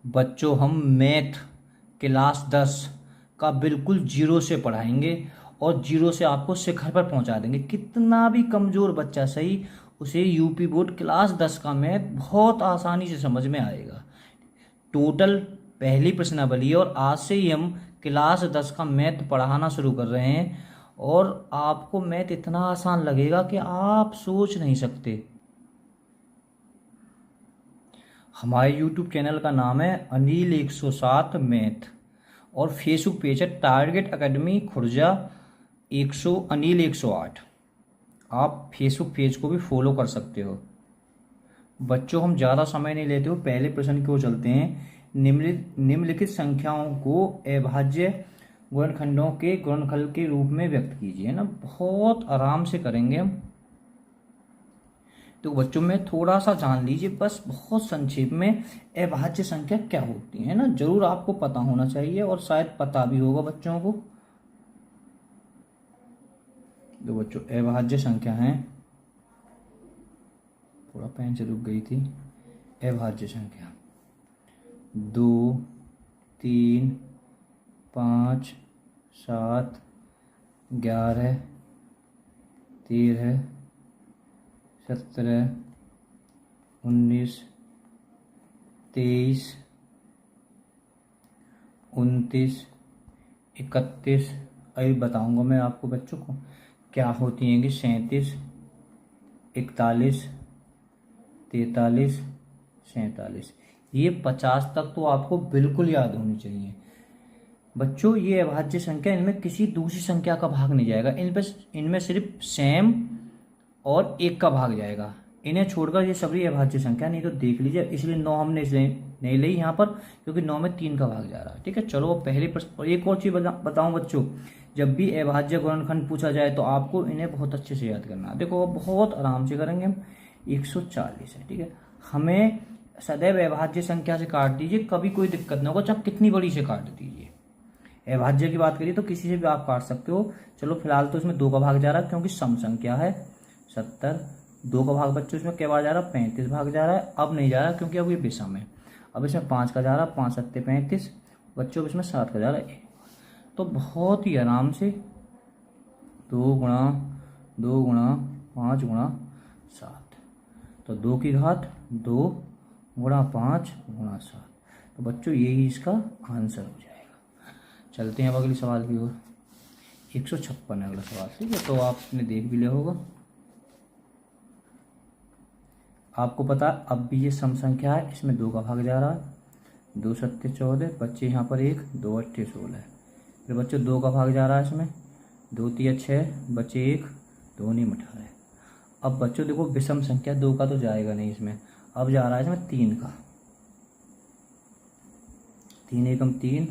बच्चों हम math class 10 का बिल्कुल जीरो से पढ़ाएंगे और जीरो से आपको शिखर पर पहुंचा देंगे। कितना भी कमज़ोर बच्चा सही, उसे यूपी बोर्ड क्लास 10 का मैथ बहुत आसानी से समझ में आएगा। टोटल पहली प्रश्नावली है और आज से ही हम क्लास 10 का मैथ पढ़ाना शुरू कर रहे हैं और आपको मैथ इतना आसान लगेगा कि आप सोच नहीं सकते। हमारे यूट्यूब चैनल का नाम है अनिल 107 मैथ और फेसबुक पेज है टारगेट एकेडमी खुर्जा 100 अनिल 108। आप फेसबुक पेज को भी फॉलो कर सकते हो। बच्चों हम ज़्यादा समय नहीं लेते हो, पहले प्रश्न की ओर चलते हैं। निम्नलिखित संख्याओं को अभाज्य गुणनखंडों के गुणनफल के रूप में व्यक्त कीजिए ना। बहुत आराम से करेंगे हम। तो बच्चों में थोड़ा सा जान लीजिए बस, बहुत संक्षेप में अभाज्य संख्या क्या होती है ना, जरूर आपको पता होना चाहिए और शायद पता भी होगा बच्चों को। तो बच्चों अभाज्य संख्या है, थोड़ा पेन से रुक गई थी। अभाज्य संख्या 2, 3, 5, 7, 11, 13, 17, 19, 23, 29, 31। अभी बताऊंगा मैं आपको बच्चों को क्या होती हैं कि 37, 41, 43, 47। ये 50 तक तो आपको बिल्कुल याद होनी चाहिए बच्चों। ये अभाज्य संख्या, इनमें किसी दूसरी संख्या का भाग नहीं जाएगा, इनमें सिर्फ सेम और एक का भाग जाएगा। इन्हें छोड़कर ये सभी अभाज्य संख्या, नहीं तो देख लीजिए। इसलिए 9 हमने इसलिए नहीं ली यहाँ पर क्योंकि 9 में 3 का भाग जा रहा है। ठीक है, चलो पहले प्रश्न। और एक और चीज़ बताऊँ बच्चों, जब भी अभाज्य गुणनखंड पूछा जाए तो आपको इन्हें बहुत अच्छे से याद करना है। देखो बहुत आराम से करेंगे हम। 140 है, ठीक है। हमें सदैव अभाज्य संख्या से काट दीजिए, कभी कोई दिक्कत नहीं होगा, चाहे कितनी बड़ी से काट दीजिए। अभाज्य की बात करिए तो किसी से भी आप काट सकते हो। चलो फिलहाल तो इसमें 2 का भाग जा रहा है क्योंकि सम संख्या है। 70, 2 का भाग बच्चों इसमें क्या भाग जा रहा है, 35 भाग जा रहा है। अब नहीं जा रहा क्योंकि अब ये विषम है। अब इसमें 5 का जा रहा है, 5 सत्ते 35 बच्चों, इसमें 7 का जा रहा है। तो बहुत ही आराम से 2 गुणा 2 गुणा 5 गुणा 7, तो 2 की घात 2 गुणा 5 गुणा 7। तो बच्चों यही इसका आंसर हो जाएगा। चलते हैं अब अगले सवाल की ओर। 156 है अगला सवाल, ठीक है। तो आपने देख भी लिया होगा, आपको पता अब भी ये सम संख्या है, इसमें 2 का भाग जा रहा है। 2 सत्ते 14 बच्चे, यहाँ पर 1, 2 अट्ठे 16। फिर बच्चों 2 का भाग जा रहा है इसमें, 2 तिया 6 बच्चे 1, 2 नीम 18। अब बच्चों देखो विषम संख्या 2 का तो जाएगा नहीं इसमें, अब जा रहा है इसमें 3 का। 3 एकम 3,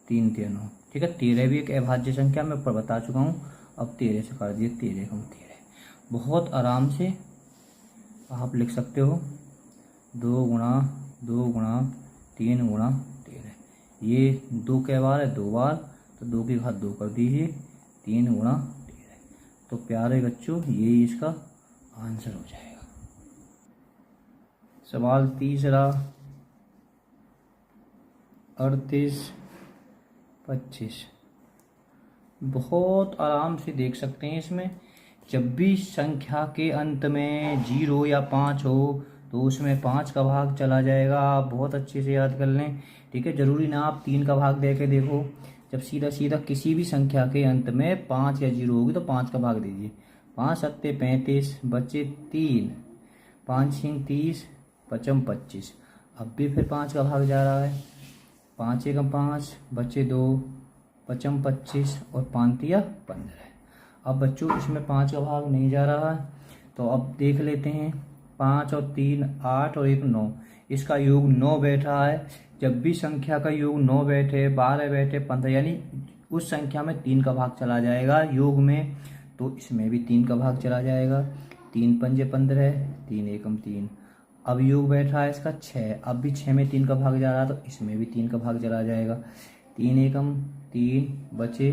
3 तिया 9, ठीक है। 13 भी एक अभाज्य संख्या मैं ऊपर बता चुका हूँ। अब 13 से कर दिए, 13 एकम 13। बहुत आराम से आप लिख सकते हो 2 गुणा 2 गुणा 3 गुणा 13। ये 2 कै बार है, 2 बार, तो 2 की घात 2 कर दीजिए, 3 गुणा 13। तो प्यारे बच्चों यही इसका आंसर हो जाएगा। सवाल तीसरा 38, 25। बहुत आराम से देख सकते हैं इसमें, जब भी संख्या के अंत में 0 या 5 हो तो उसमें 5 का भाग चला जाएगा। आप बहुत अच्छे से याद कर लें, ठीक है। जरूरी ना आप 3 का भाग दे के देखो, जब सीधा सीधा किसी भी संख्या के अंत में 5 या 0 होगी तो 5 का भाग दीजिए। 5 सत्ते 35 बच्चे 3, 5 छींग 30 पचम 25। अब भी फिर 5 का भाग जा रहा है। 5 एकम 5 बच्चे 2 पचम 25 और 5 तिया 15। अब बच्चों इसमें 5 का भाग नहीं जा रहा है, तो अब देख लेते हैं। 5 और 3 8 और 1 9, इसका योग 9 बैठा है। जब भी संख्या का योग 9 बैठे, 12 बैठे, 15, यानी उस संख्या में 3 का भाग चला जाएगा योग में, तो इसमें भी 3 का भाग चला जाएगा। 3 पंजे 15, 3 एकम 3। अब योग बैठा है इसका 6, अब भी 6 में 3 का भाग जा रहा है, तो इसमें भी 3 का भाग चला जाएगा। 3 एकम 3 बचे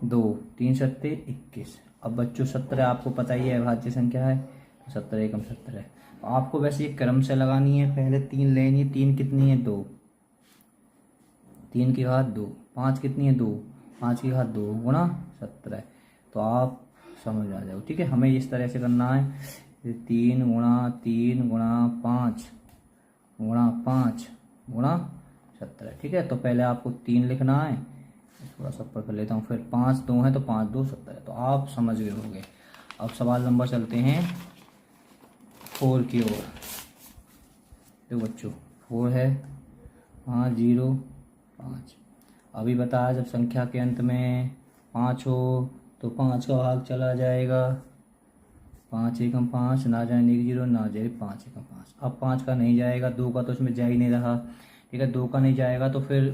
2, 3 सत्ते 21। अब बच्चों 17 आपको पता ही है अभाज्य संख्या है, तो 17 एकम 17। आपको वैसे ये क्रम से लगानी है, पहले 3 लेनी है। 3 कितनी है? 2, 3 की घात 2। 5 कितनी है? 2, 5 की घात 2 गुणा 17। तो आप समझ आ जाओ, ठीक है। हमें इस तरह से करना है, 3 गुणा 3 गुणा 5 गुणा 5 गुणा 17, ठीक है। तो पहले आपको 3 लिखना है, थोड़ा सा ऊपर कर लेता हूँ, फिर 5 2 है तो 5 2 17, तो आप समझ गए होंगे। अब सवाल नंबर चलते हैं 4 की ओर। देखो बच्चों 4 है, 5 0 5। अभी बताया जब संख्या के अंत में 5 हो तो 5 का भाग चला जाएगा। 5 एकम 5, ना जाए 1 0, ना जाए 5 एकम 5। अब 5 का नहीं जाएगा, 2 का तो उसमें जा ही नहीं रहा, ठीक है। 2 का नहीं जाएगा तो फिर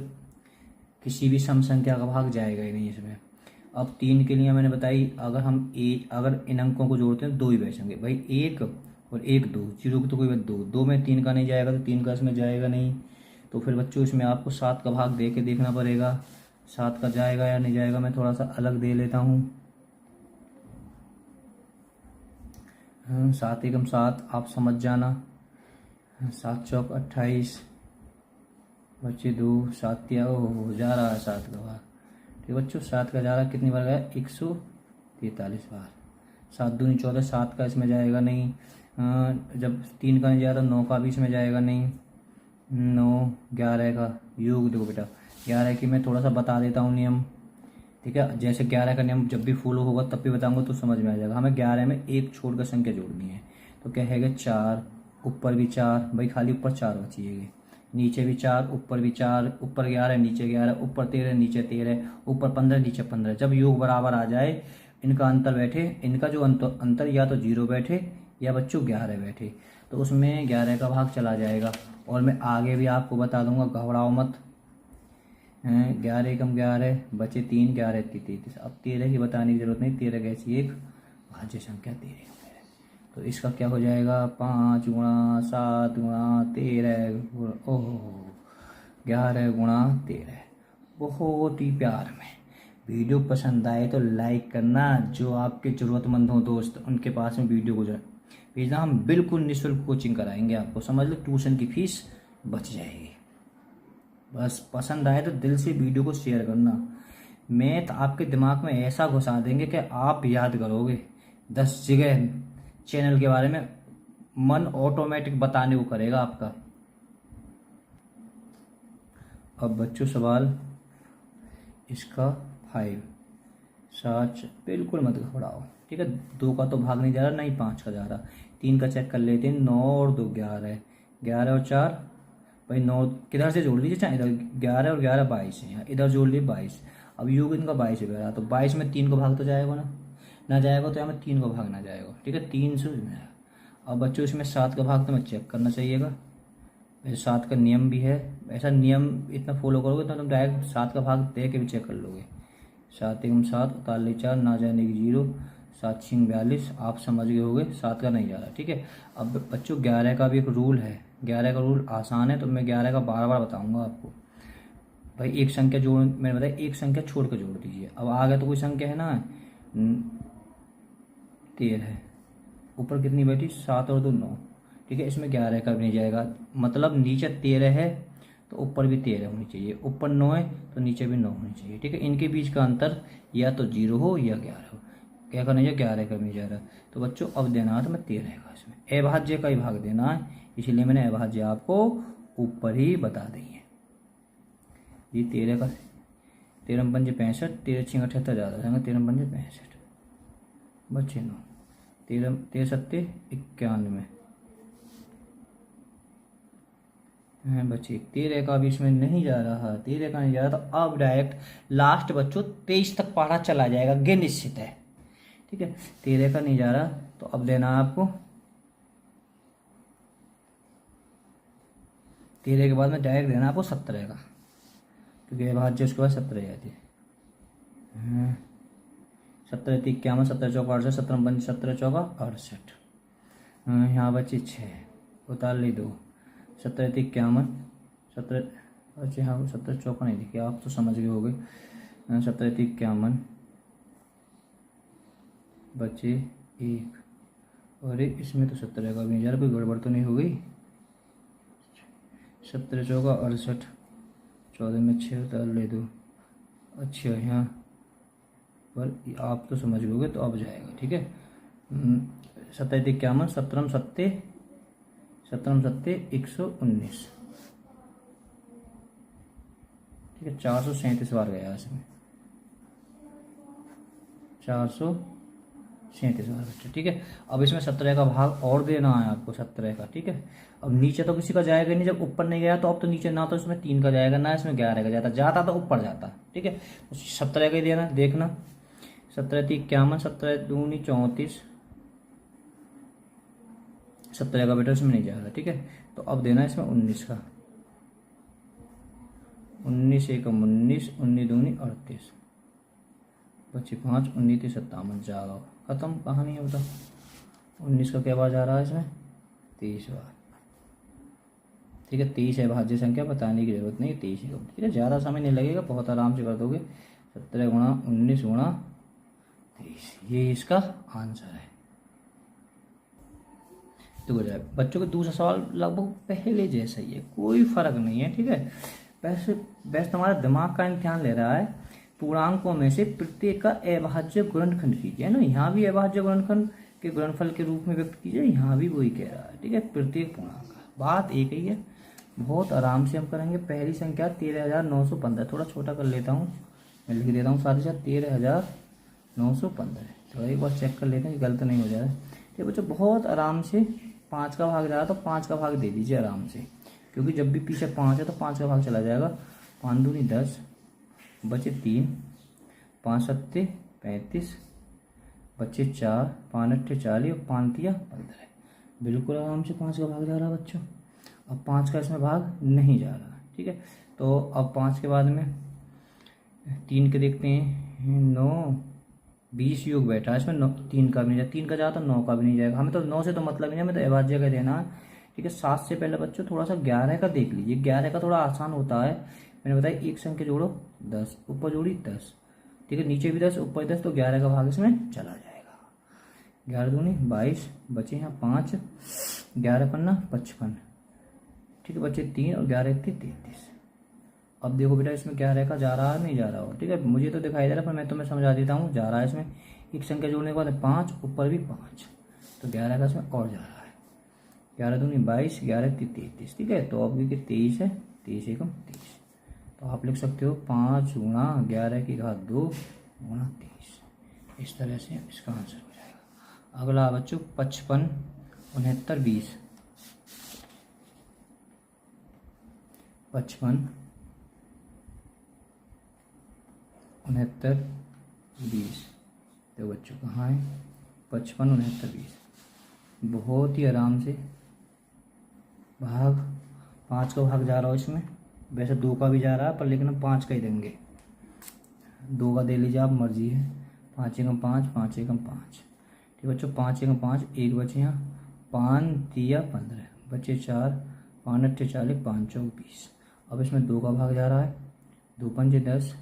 किसी भी सम संख्या का भाग जाएगा ही नहीं इसमें। अब 3 के लिए मैंने बताई, अगर इन अंकों को जोड़ते हैं 2 ही बचेंगे भाई, 1 और 1 2, 0 तो कोई बात 2, 2 में 3 का नहीं जाएगा तो 3 का इसमें जाएगा नहीं। तो फिर बच्चों इसमें आपको 7 का भाग दे के देखना पड़ेगा, 7 का जाएगा या नहीं जाएगा। मैं थोड़ा सा अलग दे लेता हूँ। 7 एकम 7, आप समझ जाना। 7 चौक 28, बच्चे 2, 7 तिया हो जा रहा है 7 का भाग, ठीक बच्चों। 7 का जा रहा है कितनी बार गया? 143 बार। 7 दूनी 14, 7 का इसमें जाएगा नहीं। जब 3 का नहीं जाएगा तो 9 का भी इसमें जाएगा नहीं। 9 11 का योग देखो बेटा, 11 की मैं थोड़ा सा बता देता हूँ नियम, ठीक है। जैसे 11 का नियम जब भी फॉलो होगा तब भी बताऊंगा तो समझ में आ जाएगा। हमें 11 में एक छोड़ कर संख्या जोड़नी है, तो क्या है? 4, ऊपर भी 4, भाई खाली ऊपर 4 बचिएगी, नीचे भी 4, ऊपर भी 4, ऊपर 11 नीचे 11, ऊपर 13 नीचे 13, ऊपर 15 नीचे 15। जब योग बराबर आ जाए, इनका अंतर बैठे, इनका जो अंतर या तो 0 बैठे या बच्चों 11 बैठे, तो उसमें 11 का भाग चला जाएगा। और मैं आगे भी आपको बता दूंगा, घबराओ मत। 11 एकम 11, बचे 3, 11 33। अब 13 की बताने की जरूरत नहीं, 13 कैसी एक भाज्य संख्या 13। तो इसका क्या हो जाएगा? 5 गुणा 7 गुणा 13, ओह 11 गुणा 13। बहुत ही प्यार में। वीडियो पसंद आए तो लाइक करना, जो आपके ज़रूरतमंद हो दोस्त उनके पास में वीडियो को भेजना। हम बिल्कुल निःशुल्क कोचिंग कराएंगे आपको, समझ लो ट्यूशन की फीस बच जाएगी। बस पसंद आए तो दिल से वीडियो को शेयर करना। मैथ आपके दिमाग में ऐसा घुसा देंगे कि आप याद करोगे 10 जगह चैनल के बारे में, मन ऑटोमेटिक बताने को करेगा आपका। अब बच्चों सवाल इसका 5, 7, बिल्कुल मत घबराओ, ठीक है। 2 का तो भाग नहीं जा रहा, नहीं 5 का जा रहा। 3 का चेक कर लेते हैं, 9 और 2 11, 11 और 4 भाई 9 किधर से जोड़ लीजिए, चाहे इधर 11 और 11 22 है, इधर जोड़ लिए 22। अब योग इनका 22 है, तो 22 में 3 को भाग तो जाएगा ना जाएगा, तो यहाँ में 3 को भाग ना जाएगा, ठीक है। 3 से अब बच्चों इसमें 7 का भाग तो मैं चेक करना चाहिएगा, वैसे 7 का नियम भी है। ऐसा नियम इतना फॉलो करोगे तो तुम डायरेक्ट 7 का भाग दे के भी चेक कर लोगे। 7 एकम 7, 4 ना जाने की 0, 7 6 42, आप समझ गए होगे। 7 का नहीं जा रहा, ठीक है। अब बच्चों 11 का भी एक रूल है, 11 का रूल आसान है, तो मैं 11 का बार बार बताऊंगा आपको। भाई एक संख्या जोड़, मैंने बताया एक संख्या छोड़ कर जोड़ दीजिए। अब आगे तो कोई संख्या है ना, 13 है, ऊपर कितनी बैठी? 7 और 2 9, ठीक है। इसमें 11 का भी नहीं जाएगा, मतलब नीचे 13 है तो ऊपर भी 13 होनी चाहिए, ऊपर 9 है तो नीचे भी 9 होनी चाहिए, ठीक है। इनके बीच का अंतर या तो 0 हो या 11 हो। क्या करना चाहिए? 11 का नहीं जा रहा, तो बच्चों अब देना है तो मैं 13 का, इसमें अभाज्य का ही भाग देना है, इसलिए मैंने अभाज्य आपको ऊपर ही बता दी है। ये 13 का, 13 पंजे 65, 13 6 78 ज़्यादा जाएगा, 13 पंजे 65 बच्चे 9, 13 13 सत्ते 91 बच्चे। 13 का भी इसमें नहीं जा रहा, 13 का नहीं जा रहा, तो अब डायरेक्ट लास्ट बच्चों 23 तक पढ़ा चला जाएगा, ये निश्चित है, ठीक है। 13 का नहीं जा रहा तो अब देना आपको 13 के बाद में डायरेक्ट देना आपको 17 का, क्योंकि अभाज्य उसके बाद 17 जाती है। 17 51, 17 चौका 68, 17 पंच 17 चौका 68, यहाँ बच्चे 6 उतार ली 2, 17 51, 17 अच्छा हाँ 17 चौका नहीं लिखे, आप तो समझ गए होगे। 17 51 बच्चे 1 अरे इसमें तो 17 का भी नहीं जा रहा, कोई गड़बड़ तो नहीं हो गई। 17 चौका 68, 14 में 6 होता ले दो। अच्छा यहाँ पर आप तो समझ लोगे तो अब जाएगा, ठीक है। 27 इक्यावन, 17 सत्ते 119, ठीक है। 437 बार गया इसमें, 437 बार बच्चे, ठीक है। अब इसमें 17 का भाग और देना है आपको, 17 का, ठीक है। अब नीचे तो किसी का जाएगा नहीं, जब ऊपर नहीं गया तो अब तो नीचे ना तो इसमें 3 का जाएगा ना इसमें 11 का जाता, जाता तो ऊपर जाता, ठीक है। तो 17 का ही देना, देखना। 17 51, 17 दूनी 34, 17 का बेटा इसमें नहीं जाएगा, ठीक है। तो अब देना इसमें 19 का, 19 एकम 19, 19 दूनी 38, बच्चे 5, 19 57 जाओ, खत्म कहानी है बताओ। 19 का क्या बार जा रहा है इसमें, 23 बार, ठीक है। 23 है भाज्य संख्या, बताने की जरूरत नहीं, 23 है, ठीक है। ज़्यादा समय नहीं लगेगा, बहुत आराम से कर दोगे। 17 गुणा 19 गुणा 23, ये इसका आंसर है। तो बच्चों का दूसरा सवाल लगभग पहले जैसा ही है, कोई फर्क नहीं है, ठीक है। वैसे तुम्हारा दिमाग का इम्तिहान ले रहा है। पूर्णांकों में से प्रत्येक का अभाज्य गुणनखंड कीजिए, है ना। यहाँ भी अभाज्य गुणनखंड के गुणनफल के रूप में व्यक्त कीजिए, यहाँ भी वही कह रहा है, ठीक है। प्रत्येक पूर्णांक का बात एक ही है, बहुत आराम से हम करेंगे। पहली संख्या 13,915, थोड़ा छोटा कर लेता हूँ, मैं लिख देता हूँ साथ ही साथ 13,915, तो एक बार चेक कर लेते हैं कि गलत नहीं हो जाए, ठीक बच्चों। बहुत आराम से 5 का भाग जा रहा है तो 5 का भाग दे दीजिए आराम से, क्योंकि जब भी पीछे 5 है तो 5 का भाग चला जाएगा। 5 दूनी 10, बचे 3, 5 सत्ते 35, बचे 4, 5 अट्ठे 40 और 5 तिया 15, बिल्कुल आराम से 5 का भाग जा रहा है बच्चों। अब 5 का इसमें भाग नहीं जा रहा, ठीक है। तो अब 5 के बाद में 3 के देखते हैं, 9 20 योग बैठा है इसमें, 3 का भी नहीं जाएगा, 3 का जाता तो 9 का भी नहीं जाएगा। हमें तो 9 से तो मतलब ही नहीं, हमें तो अभाज्य का देना है, ठीक है। 7 से पहले बच्चों थोड़ा सा 11 का देख लीजिए, 11 का थोड़ा आसान होता है। मैंने बताया एक संख्या जोड़ो 10, ऊपर जोड़ी 10, ठीक है, नीचे भी 10 ऊपर 10, तो 11 का भाग इसमें चला जाएगा। 11 दूनी 22, बचे यहाँ 5, 11 पन्ना 55, ठीक है, बचे 3 और 11 1 33। अब देखो बेटा इसमें 11 का जा रहा है नहीं जा रहा हो, ठीक है। मुझे तो दिखाई दे रहा है पर मैं तुम्हें समझा देता हूँ, जा रहा है इसमें। एक संख्या जोड़ने के बाद 5, ऊपर भी 5, तो 11 का इसमें और जा रहा है। 11 दूनी 22, 11 33, ठीक है। तो अब ये 23 है, 23 एकम 23, तो आप लिख सकते हो 5 गुणा 11 की घात 2 गुणा 23, इस तरह से इसका आंसर हो जाएगा। अगला बच्चों 55 69 20, 55 69 20, तो बच्चों कहाँ है 55 69 20, बहुत ही आराम से भाग 5 का भाग जा रहा हो इसमें। वैसे 2 का भी जा रहा है पर लेकिन हम 5 का ही देंगे, 2 का दे लीजिए आप, मर्जी है। 5 एकम 5, 5 एकम 5, ठीक बच्चों। 5 एकम 5, एक बचे यहाँ, 5 तिया 15, बचे 4, 5 अट्ठे 40, 5 चौक 20। अब इसमें 2 का भाग जा रहा है, 2 पंजे 10,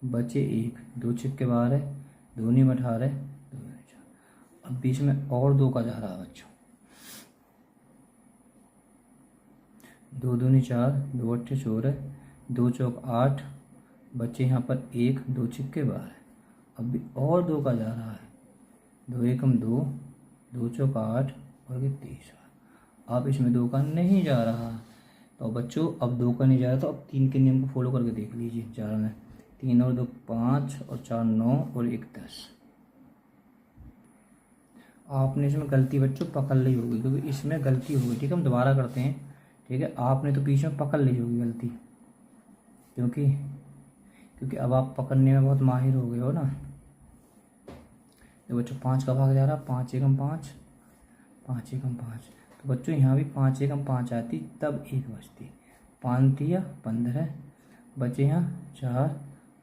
बचे 1, 2 छिक्के 12, 2 नीम 18, 2 4। अब बीच में और 2 का जा रहा है बच्चों, 2 दूनी 4, 2 अट्ठे 14, 2 चौक 8, बच्चे यहाँ पर 1, 2 छिक्के 12। अब भी और 2 का जा रहा है, 2 एकम 2, 2 चौक 8 और ये 23। अब इसमें 2 का नहीं जा रहा, तो बच्चों अब 2 का नहीं जा रहा तो अब 3 के नियम को फॉलो करके देख लीजिए। 4 में 3 और 2 5 और 4 9 और 1 10। आपने इसमें गलती बच्चों पकड़ ली होगी, क्योंकि इसमें गलती होगी, ठीक है। हम दोबारा करते हैं, ठीक है। आपने तो बीच में पकड़ ली होगी गलती, क्योंकि अब आप पकड़ने में बहुत माहिर हो गए हो ना। तो बच्चों 5 का भाग जा रहा, 5 एकम 5, 5 एकम 5, तो बच्चों यहाँ भी 5 एकम 5 आती तब 1 बचती। 5 तिया 15, बचे यहाँ 4,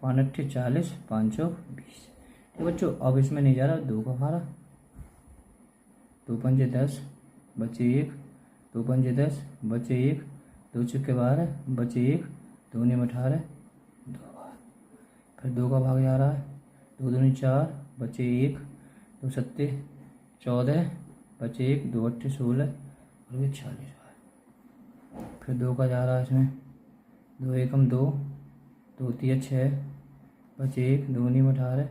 5 अट्ठे 40, 5 चौक 20, ठीक बच्चों। अब इसमें नहीं जा रहा, 2 का भाड़ा, 2 पंजे 10, बचे 1, 2 पंजे 10, बचे 1, 2 छिक्के 12, बचे 1, 2 नीम 18, 2 बार। फिर 2 का भाग जा रहा है, 2 दूनी 4, बचे 1, 2 सत्ते 14, बचे 1, 2 8 16 और ये 40 बार। फिर 2 का जा रहा है इसमें, 2 एकम 2, 2 3 6, बचे 1, 2 नहीं 18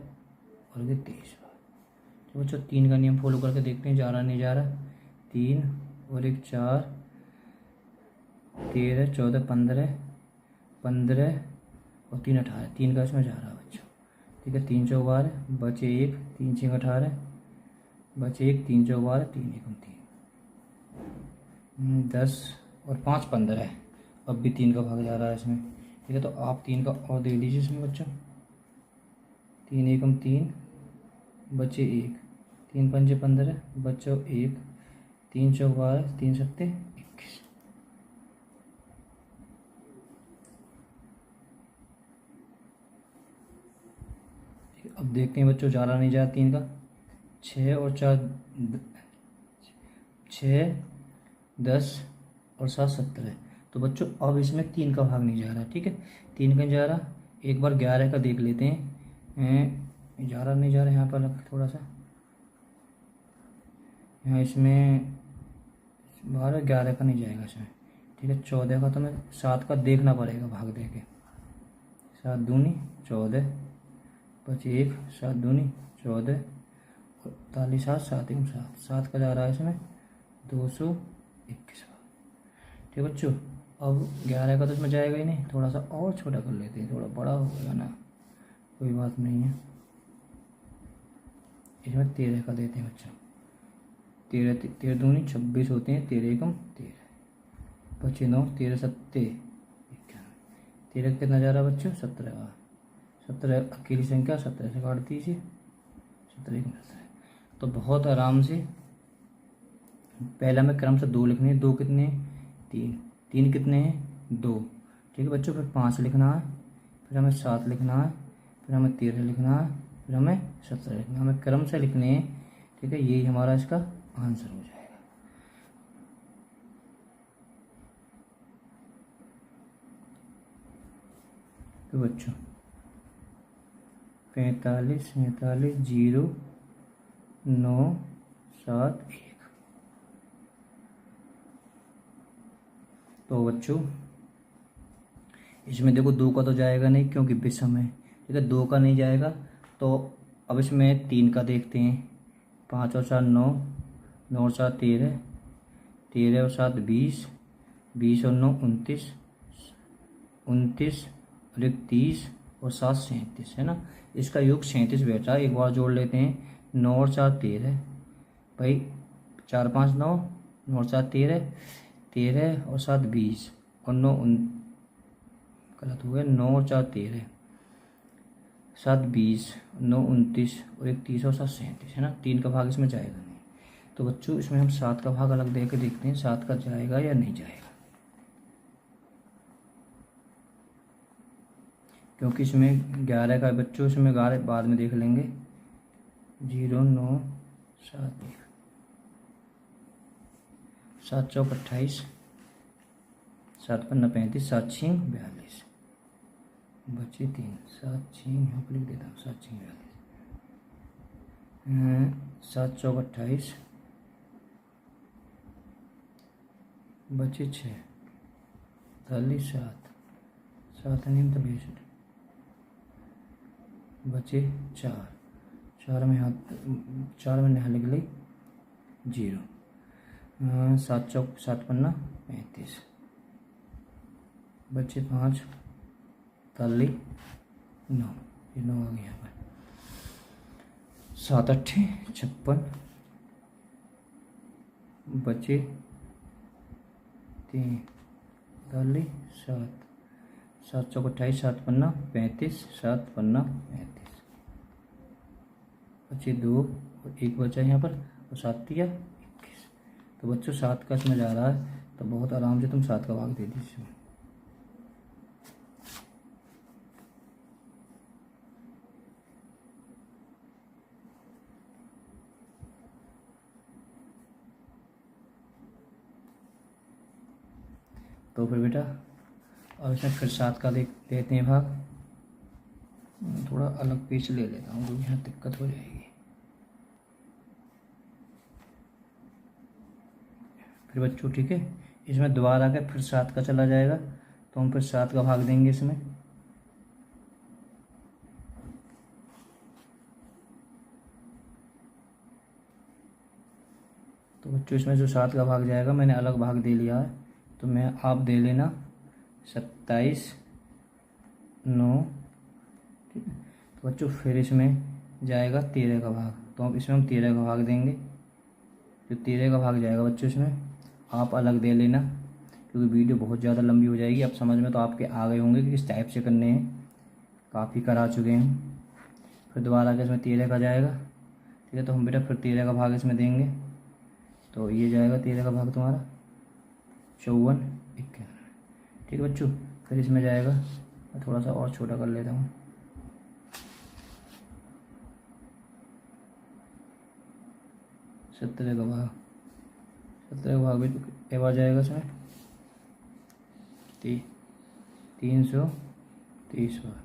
और ये 23 बार। तो बच्चों 3 का नियम फॉलो करके देखते हैं, जा रहा नहीं जा रहा। 3 और 1 4, 13 14 15 15 और 3 18, 3 का इसमें जा रहा है बच्चों। ठीक है, 3 चौक 12, बचे 1, 3 6 18, बचे 1, 3 चौक 12, 3 एकम 3, 10 और 5 15 है। अब भी 3 का भाग जा रहा है इसमें। ठीक है, तो आप 3 का और दे लीजिए इसमें बच्चों। 3 एकम 3, बचे 1, 3 पंजे 15, बच्चों 1, 3 चौक 12, 3 सत्ते 21। अब देखते हैं बच्चों, जा रहा नहीं जा रहा 3 का। 6 और 4 6, 10 और 7 17। तो बच्चों अब इसमें 3 का भाग नहीं जा रहा। ठीक है, 3 का जा रहा। एक बार 11 का देख लेते हैं। जा रहा नहीं जा रहा, यहाँ पर थोड़ा सा, यहाँ इसमें 12 11 का नहीं जाएगा इसमें। ठीक है, 14 का तो मैं 7 का देखना पड़ेगा भाग दे के। 7 दूनी 14, बचे 1, 7 दूनी 14, 41 7 7 एकम 7, 7 का जा रहा है इसमें 221 बार। ठीक है बच्चों, अब 11 का तो इसमें जाएगा ही नहीं, थोड़ा सा और छोटा कर लेते हैं, थोड़ा बड़ा हो गया ना, कोई बात नहीं है। इसमें 13 का देते हैं बच्चों। 13 13 दूनी 26 होते हैं, 13 एकम 13, बचे 9, 13 सत्ते 91। 13 कितना जा रहा है बच्चों? 17 का। 17 अकेली संख्या, 17 से काट दीजिए, 17 एकम 17। तो बहुत आराम से पहला में क्रम से 2 लिखने हैं। 2 कितने हैं? 3। 3 कितने हैं? 2। ठीक है बच्चों, फिर 5 लिखना है, फिर हमें 7 लिखना है, फिर हमें 13 लिखना है, फिर हमें 17 लिखना है। हमें क्रम से लिखने हैं। ठीक है, यही हमारा इसका आंसर हो जाएगा। तो बच्चों 45 47 0 9 7 1। तो बच्चों इसमें देखो 2 का तो जाएगा नहीं क्योंकि विषम है। ठीक है, 2 का नहीं जाएगा। तो अब इसमें 3 का देखते हैं। 5 और 4 9, 9 और 4 13, 13 और 7 20, 20 और 9 29, 29 और 1 30 और 7 37 है ना। इसका योग 37 बैठा। एक बार जोड़ लेते हैं। 9 और 4 13, भाई 4 5 9, 9 और 4 13, 13 और 7 20 और 9 गलत हो गया, 9 और 4 13, 7 20, 9 29 और 1 30 और 7 37 है ना। 3 का भाग इसमें जाएगा नहीं। तो बच्चों इसमें हम 7 का भाग अलग दे के देखते हैं, 7 का जाएगा या नहीं जाएगा, क्योंकि इसमें 11 का बच्चों, इसमें 11 बाद में देख लेंगे। 0 9 7 1, 7 चौक 28, 7 पन्ना 35, 7 6 42, बचे 3, 7 6 यहाँ पर लिख देता हूँ, 7 6 42, 7 चौक 28, बचे 6, 43 7, 7 नहीं तो 62, बचे 4, 4 में हाथ, 4 में नहा लिख ली 0, 7 चौक 7 पन्ना 35, बचे 5, 9, ये 9 आ गया यहाँ पर, 7 8 56, बचे 3, 7, 7 चौक 28, 7 पन्ना 35, 7 पन्ना 35, बचे 2 और 1 बचा यहाँ पर, और 7 3 21। तो बच्चों 7 का इसमें जा रहा है, तो बहुत आराम से तुम 7 का भाग दे दीजिए। तो फिर बेटा अब इसमें फिर 7 का देते हैं भाग। थोड़ा अलग पेज ले लेता हूँ क्योंकि यहाँ दिक्कत हो जाएगी। फिर बच्चों ठीक है, इसमें दोबारा के फिर 7 का चला जाएगा, तो हम फिर 7 का भाग देंगे इसमें। तो बच्चों इसमें जो 7 का भाग जाएगा, मैंने अलग भाग दे लिया है, तो मैं आप दे लेना 27 9, ठीक है। तो बच्चों फिर इसमें जाएगा 13 का भाग, तो अब इसमें हम 13 का भाग देंगे। जो 13 का भाग जाएगा बच्चों इसमें आप अलग दे लेना, क्योंकि वीडियो बहुत ज़्यादा लंबी हो जाएगी। अब समझ में तो आपके आ गए होंगे कि किस टाइप से करने हैं, काफ़ी करा चुके हैं। फिर दोबारा के इसमें 13 का जाएगा, ठीक है। तो हम बेटा फिर 13 का भाग इसमें देंगे, तो ये जाएगा 13 का भाग तुम्हारा 54 51, ठीक है बच्चों। फिर इसमें जाएगा, मैं थोड़ा सा और छोटा कर लेता हूँ, 17 का भाग, 17 का भाग भी एक बार जाएगा इसमें 330 बार।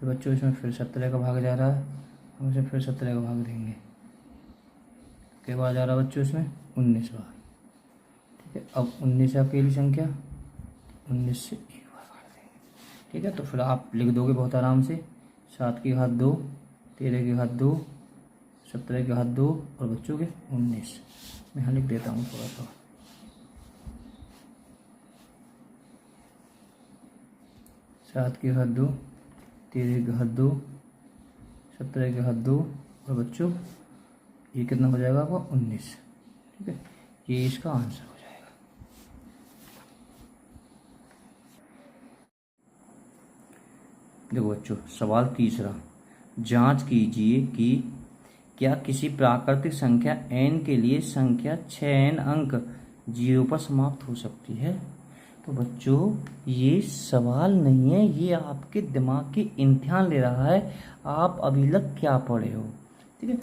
फिर बच्चों इसमें फिर 17 का भाग जा रहा है, हम इसे फिर 17 का भाग देंगे। के बाद जा रहा है बच्चों इसमें 19 बार, ठीक है। अब 19 है अकेली संख्या, 19 से एक बार काट देंगे, ठीक है। तो फिर आप लिख दोगे बहुत आराम से, 7 की घात 2, 13 की घात 2, 17 की घात 2 और बच्चों के 19। मैं यहाँ लिख देता हूँ थोड़ा सा, 7 की घात 2, 13 की घात 2, 17 की घात 2 और बच्चों ये कितना हो जाएगा आपका 19, ठीक है। ये इसका आंसर हो जाएगा। देखो बच्चों सवाल तीसरा, जांच कीजिए कि क्या किसी प्राकृतिक संख्या n के लिए संख्या 6n अंक 0 पर समाप्त हो सकती है। तो बच्चों ये सवाल नहीं है, ये आपके दिमाग की इम्तिहान ले रहा है, आप अभी तक क्या पढ़े हो, ठीक है।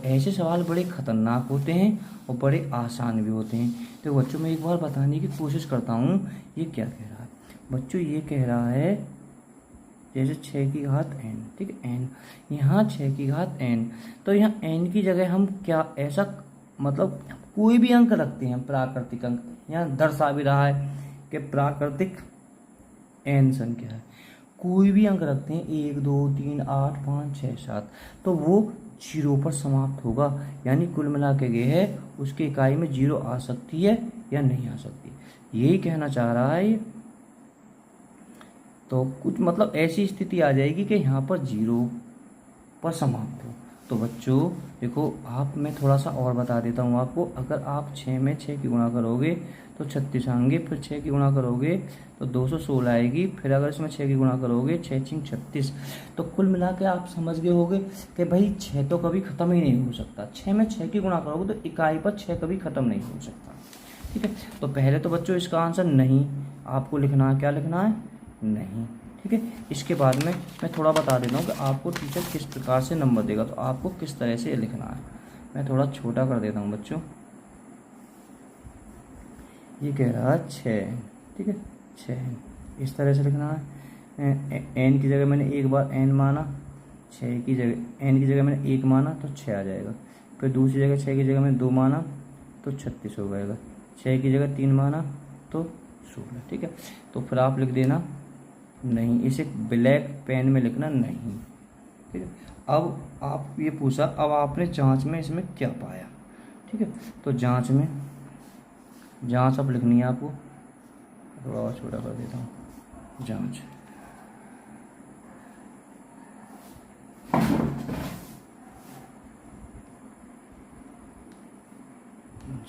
ऐसे सवाल बड़े खतरनाक होते हैं और बड़े आसान भी होते हैं। तो बच्चों मैं एक बार बताने की कोशिश करता हूँ, ये क्या कह रहा है बच्चों। ये कह रहा है जैसे 6 की घात n, ठीक है, n, यहाँ 6 की घात n, तो यहाँ n की जगह हम क्या ऐसा मतलब कोई भी अंक रखते हैं, प्राकृतिक अंक, यहाँ दर्शा भी रहा है कि प्राकृतिक n संख्या है, कोई भी अंक रखते हैं 1 2 3 8 5 6 7, तो वो 0 पर समाप्त होगा, यानी कुल मिला के ये है उसकी इकाई में 0 आ सकती है या नहीं आ सकती, यही कहना चाह रहा है ये। तो कुछ मतलब ऐसी स्थिति आ जाएगी कि यहाँ पर 0 पर समाप्त हो। तो बच्चों देखो आप, मैं थोड़ा सा और बता देता हूँ आपको, अगर आप 6 में 6 की गुणा करोगे तो 36 आएंगे, फिर 6 की गुणा करोगे तो 216 आएगी, फिर अगर इसमें 6 की गुणा करोगे 6 6 36, तो कुल मिला के आप समझ गए होगे कि भाई 6 तो कभी ख़त्म ही नहीं हो सकता, 6 में 6 की गुणा करोगे तो इकाई पर 6 कभी ख़त्म नहीं हो सकता, ठीक है। तो पहले तो बच्चों इसका आंसर नहीं आपको लिखना है, क्या लिखना है, नहीं, ठीक है। इसके बाद में मैं थोड़ा बता देता हूँ कि आपको टीचर किस प्रकार से नंबर देगा, तो आपको किस तरह से लिखना है। मैं थोड़ा छोटा कर देता हूँ बच्चों, ये कह रहा है 6, ठीक है, 6 इस तरह से लिखना है। n की जगह मैंने एक बार n माना, 6 की जगह n की जगह मैंने 1 माना तो 6 आ जाएगा, फिर दूसरी जगह 6 की जगह मैंने 2 माना तो 36 हो जाएगा, 6 की जगह 3 माना तो 16, ठीक है। तो फिर आप लिख देना नहीं, इसे ब्लैक पेन में लिखना नहीं, ठीक है। अब आप ये पूछा, अब आपने जांच में इसमें क्या पाया, ठीक है। तो जांच में, जांच अब लिखनी है आपको, थोड़ा और छोटा कर देता हूँ, जांच,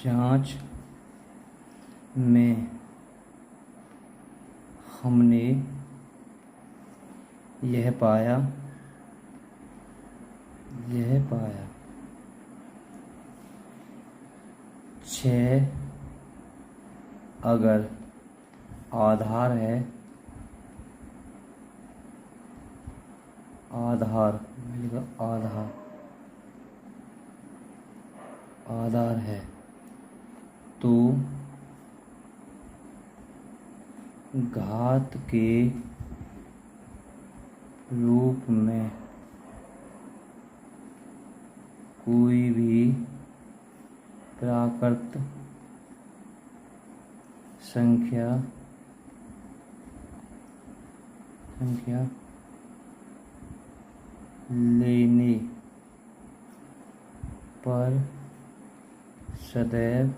जांच में हमने यह पाया 6 अगर आधार है, आधार आधार है तो घात के रूप में कोई भी प्राकृत संख्या लेने पर सदैव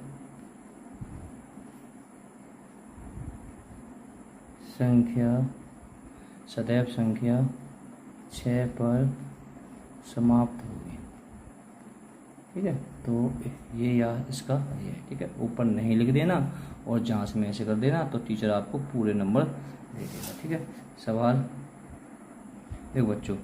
संख्या 6 पर समाप्त होगी। ठीक है, तो ये या इसका ये, ठीक है, ऊपर नहीं लिख देना और जांच में ऐसे कर देना तो टीचर आपको पूरे नंबर दे देगा। ठीक है, सवाल देखो बच्चों,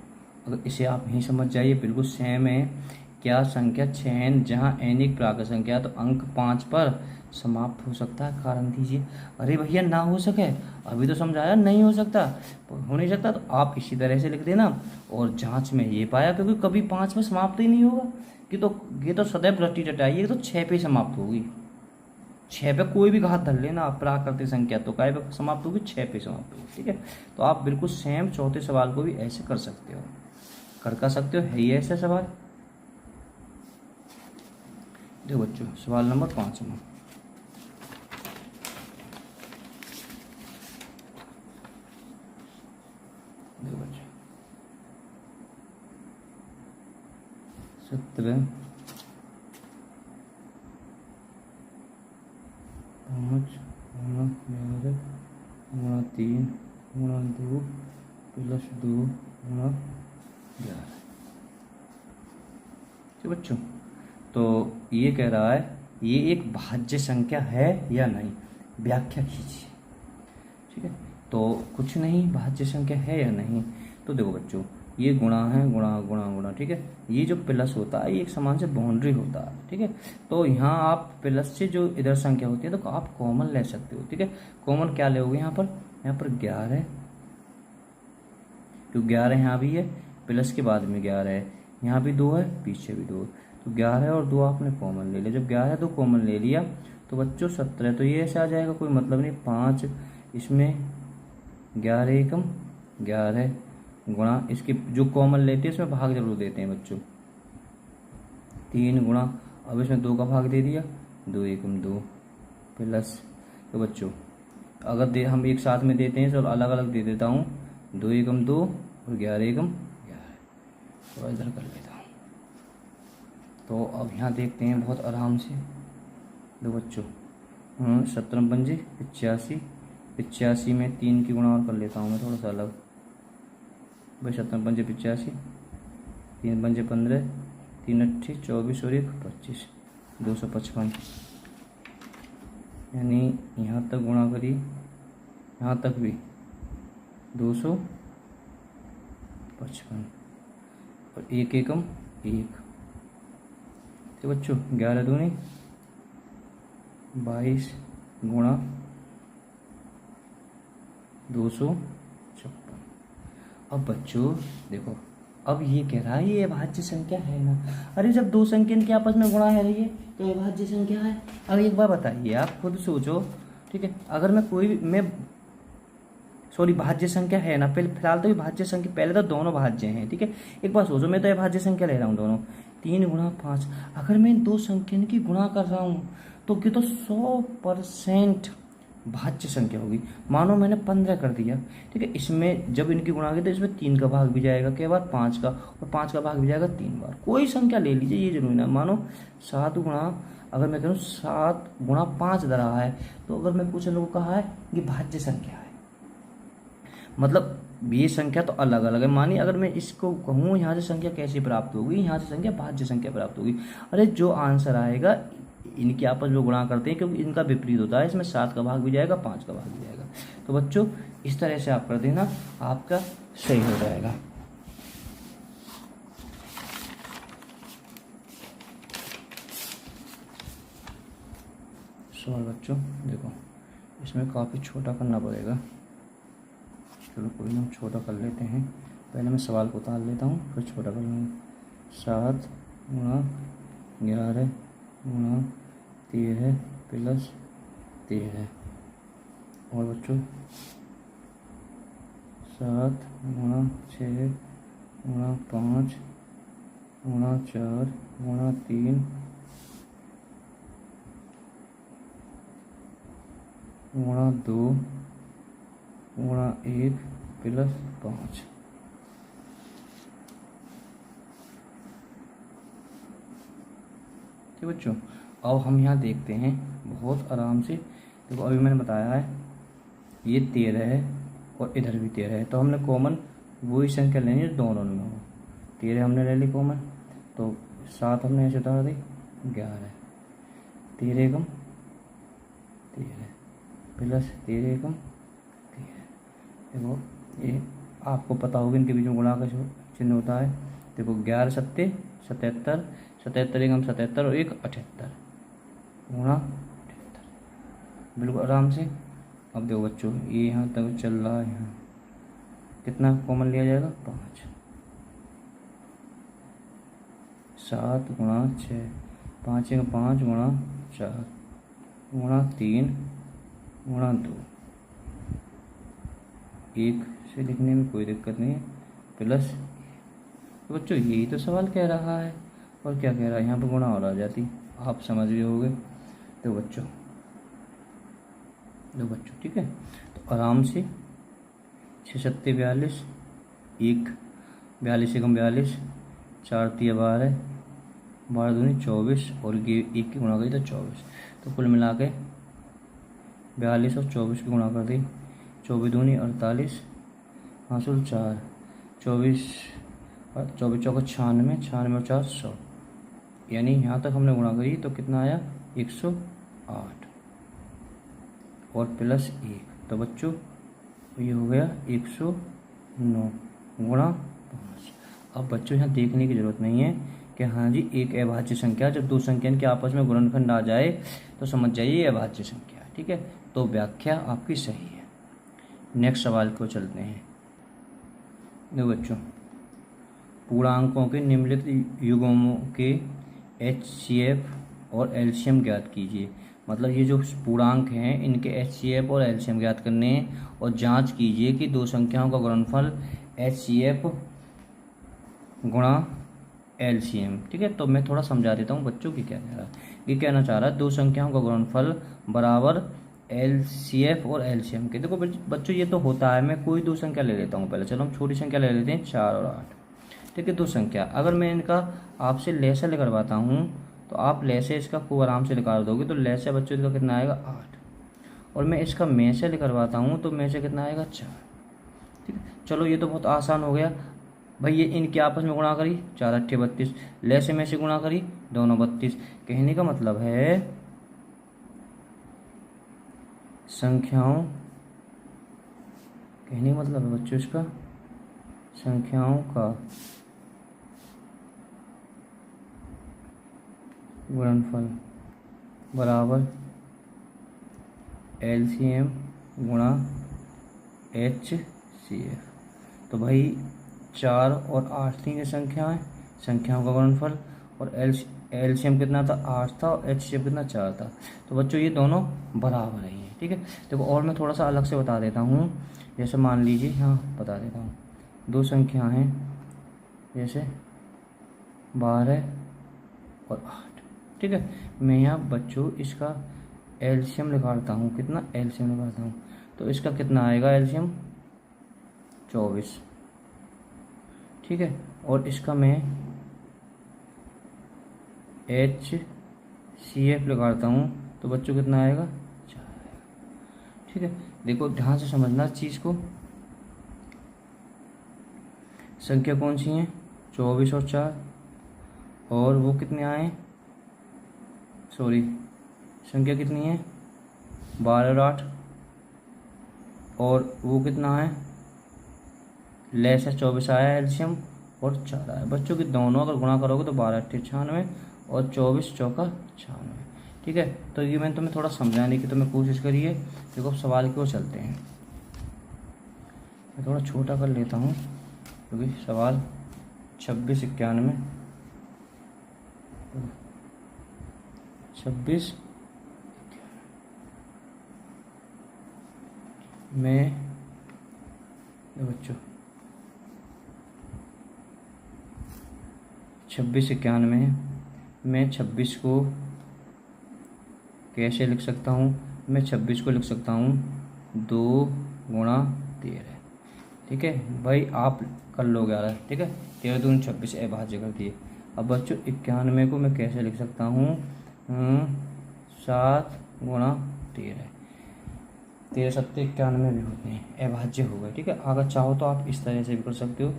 अगर इसे आप नहीं समझ जाइए, बिल्कुल सेम है। क्या संख्या 6 n जहाँ n एक प्राकृत संख्या है तो अंक 5 पर समाप्त हो सकता है, कारण दीजिए। अरे भैया ना हो सके, अभी तो समझाया नहीं हो सकता, हो नहीं सकता, तो आप इसी तरह से लिख देना और जांच में ये पाया, क्योंकि कभी 5 में समाप्त ही नहीं होगा कि तो ये तो सदैव रट्टी टटाई, तो 6 पे समाप्त होगी। 6 पे कोई भी घात धर लेना प्राकृतिक संख्या तो काय पे समाप्त होगी, 6 पे समाप्त होगी। ठीक है, तो आप बिल्कुल सेम चौथे सवाल को भी ऐसे कर सकते हो, कर सकते हो, है ही ऐसे सवाल। देखो बच्चों, सवाल नंबर 5 में देखो बच्चों, 17 5 गुणा 11 गुणा 3 गुणा 2 प्लस 2 गुणा 11। ठीक बच्चों, तो ये कह रहा है ये एक भाज्य संख्या है या नहीं, व्याख्या कीजिए। ठीक है, तो कुछ नहीं, भाज्य संख्या है या नहीं, तो देखो बच्चों, ये गुणा है, गुणा गुणा गुणा। ठीक है, ये जो प्लस होता है ये एक समान से बाउंड्री होता है। ठीक है, तो यहाँ आप प्लस से जो इधर संख्या होती है तो आप कॉमन ले सकते हो। ठीक है, कॉमन क्या लोगे यहाँ पर 11, तो 11 यहाँ भी है, प्लस के बाद में 11 है, यहाँ भी 2 है, पीछे भी 2 है, तो 11 और 2 आपने कॉमन ले लिया। जब 11 2 कॉमन ले लिया तो बच्चों 17, तो ये ऐसे आ जाएगा, कोई मतलब नहीं। 5 इसमें 11 एकम 11 गुणा, इसके जो कॉमन लेते हैं इसमें भाग जरूर देते हैं बच्चों, 3 गुणा, अब इसमें 2 का भाग दे दिया, 2 एकम 2 प्लस, तो बच्चों अगर हम एक साथ में देते हैं तो अलग अलग दे देता हूँ, 2 एकम 2 और 11 एकम 11, तो इधर कर लेता हूँ। तो अब यहाँ देखते हैं बहुत आराम से। दो बच्चों 17 पंजे 85, 85 में 3 की गुणा और कर लेता हूँ मैं थोड़ा सा अलग भाई। 17 पंजे 85, 3 पंजे 15, 3 अट्ठी 24 और 1 25, 255। यानी यहाँ तक गुणा करी, यहाँ तक भी 255 और 1 एकम 1। तो बच्चों 11 दूनी 22 गुणा 256। अब बच्चों देखो, अब ये कह रहा है ये अभाज्य संख्या है ना। अरे जब दो संख्या के आपस में गुणा है रही है तो अभाज्य संख्या है। अब एक बार बताइए, आप खुद सोचो। ठीक है, अगर मैं भाज्य संख्या है ना, पहले फिलहाल तो ये भाज्य संख्या, पहले तो दोनों भाज्य हैं। ठीक है, एक बार सोचो, मैं तो ये भाज्य संख्या ले रहा हूँ दोनों, 3 गुणा 5। अगर मैं इन दो संख्या की गुणा कर रहा हूँ तो क्या, तो 100% भाज्य संख्या होगी। मानो मैंने 15 कर दिया, ठीक है, इसमें जब इनकी गुणा की तो इसमें 3 का भाग भी जाएगा, कई बार 5 का, और 5 का भाग भी जाएगा 3 बार। कोई संख्या ले लीजिए, ये जरूरी ना। मानो 7 गुणा, अगर मैं कहूँ 7 गुणा 5 दे रहा है, तो अगर मैं कुछ लोगों को कहा है ये भाज्य संख्या है, मतलब ये संख्या तो अलग अलग है। मानिए अगर मैं इसको कहूँ यहाँ से संख्या कैसे प्राप्त होगी, यहाँ से संख्या भाज्य संख्या प्राप्त होगी। अरे जो आंसर आएगा इनके आपस में गुणा करते हैं, क्योंकि इनका विपरीत होता है, इसमें 7 का भाग भी जाएगा, 5 का भाग भी जाएगा। तो बच्चों इस तरह से आप कर देना, आपका सही हो जाएगा। सवाल बच्चों देखो, इसमें काफ़ी छोटा करना पड़ेगा। चलो कोई ना, छोटा कर लेते हैं। पहले मैं सवाल को उतार लेता हूँ, फिर छोटा कर लूँगा। 7 गुणा 11 गुणा 13 प्लस 13। और बच्चों 7 गुणा 6 गुणा 5 गुणा 4 गुणा 3 गुणा 2 गुणा 1 प्लस 5। ठीक बच्चों, अब हम यहाँ देखते हैं बहुत आराम से। देखो अभी मैंने बताया है ये 13 है और इधर भी 13 है, तो हमने कॉमन वही संख्या लेनी है दोनों में हो। 13 हमने ले ली कॉमन, तो 7 हमने ऐसे उतार दी, 11। 13 एकम 13 प्लस 13 एकम 13। देखो ये आपको पता होगा इनके बीच में गुणा का चिन्ह होता है। देखो 11 सत्ते 77, 77 एकम 77 और 1 78 गुणा 78। बिल्कुल आराम से। अब देखो बच्चों ये यहाँ तक चल रहा है, यहाँ कितना कॉमन लिया जाएगा 5। 7 गुणा 6, 5 एकम 5 गुणा 4 गुणा 3 गुणा 2। 1 से लिखने में कोई दिक्कत नहीं है, प्लस। तो बच्चों यही तो सवाल कह रहा है, और क्या कह रहा है यहाँ पर गुणा और आ जाती, आप समझ गए होंगे। तो बच्चों ठीक है, तो आराम से 6 सत्ते 42, 1 42 एकम 42, 4 तिया 12, 12 दूनी 24 और ये 1 की गुणा करी तो 24। तो कुल मिला के 42 और 24 की गुणा कर दी, 24 दूनी 48, हासिल 4, 24 24 चौका 96, 96 और 4 100। यानी यहाँ तक हमने गुणा करी तो कितना आया 108 और प्लस 1। तो बच्चों ये हो गया 109 गुणा 5। अब बच्चों यहाँ देखने की ज़रूरत नहीं है कि हाँ जी एक अभाज्य संख्या, जब दो संख्या के आपस में गुणनखंड आ जाए तो समझ जाइए ये अभाज्य संख्या है। ठीक है, तो व्याख्या आपकी सही है। नेक्स्ट सवाल को चलते हैं। देखो बच्चों, पूर्णांकों के निम्नलिखित युग्मों के HCF और एलसीएम ज्ञात कीजिए। मतलब ये जो पूर्णांक हैं इनके HCF और एलसीएम ज्ञात करने हैं, और जांच कीजिए कि दो संख्याओं का गुणनफल HCF गुणा एलसीएम। ठीक है, तो मैं थोड़ा समझा देता हूँ बच्चों की क्या कह रहा है। ये कहना चाह रहा है दो संख्याओं का गुणनफल बराबर LCF और एलसीएम के। देखो बच्चों ये तो होता है, मैं कोई दो संख्या ले लेता हूँ पहले। चलो हम छोटी संख्या ले लेते हैं 4 और 8। ठीक है, दो संख्या अगर मैं इनका आपसे लैसा निकलवाता हूँ तो आप लैसे इसका खूब आराम से निकाल दोगे। तो लैसे बच्चों इसका कितना आएगा 8, और मैं इसका में से निकलवाता हूँ तो में से कितना आएगा 4। ठीक है, चलो ये तो बहुत आसान हो गया भाई। ये इनके आपस में गुणा करी 4 8 32, लैसे में से गुणा करी दोनों 32। कहने का मतलब है संख्याओं, कहने का मतलब है बच्चों इसका संख्याओं का गुणनफल बराबर एलसीएम गुणा HCF। तो भाई 4 और 8 थी ये संख्याओं का गुणनफल, और एलसीएम कितना था 8 था, और HCF कितना 4 था। तो बच्चों ये दोनों बराबर ही हैं। ठीक है, देखो और मैं थोड़ा सा अलग से बता देता हूँ। जैसे मान लीजिए, हाँ बता देता हूँ, दो संख्या हैं जैसे 12 और 8। ठीक है, मैं यहाँ बच्चों इसका एलसीएम निकालता हूँ। कितना एलसीएम निकालता हूँ तो इसका कितना आएगा एलसीएम 24। ठीक है, और इसका मैं HCF निकालता हूँ तो बच्चों कितना आएगा 4 आएगा। ठीक है, देखो ध्यान से समझना चीज़ को। संख्या कौन सी है 24 और 4, और वो कितने आए, सॉरी संख्या कितनी है 12 और 8, और वो कितना है लेस 24 आया एलसीएम और 4 आया। बच्चों की दोनों अगर गुणा करोगे तो 12 8 96 और 24 चौका 96। ठीक है, तो ये मैंने तुम्हें थोड़ा समझाने की तुम्हें कोशिश करी है। देखो अब सवाल की ओर चलते हैं। मैं थोड़ा छोटा कर लेता हूँ क्योंकि सवाल 26 91 26 में बच्चों 26 91 में 26 को कैसे लिख सकता हूँ मैं 26 को लिख सकता हूँ 2 × 13। ठीक है भाई, आप कर लोगे यार। ठीक है, 13 दूनी 26 अभाज्य कर दिए। अब बच्चों 91 को मैं कैसे लिख सकता हूँ? 7 × 13। 13×7 = 91 भी होते हैं, अभाज्य हो गए। ठीक है, अगर चाहो तो आप इस तरह से भी कर सकते हो।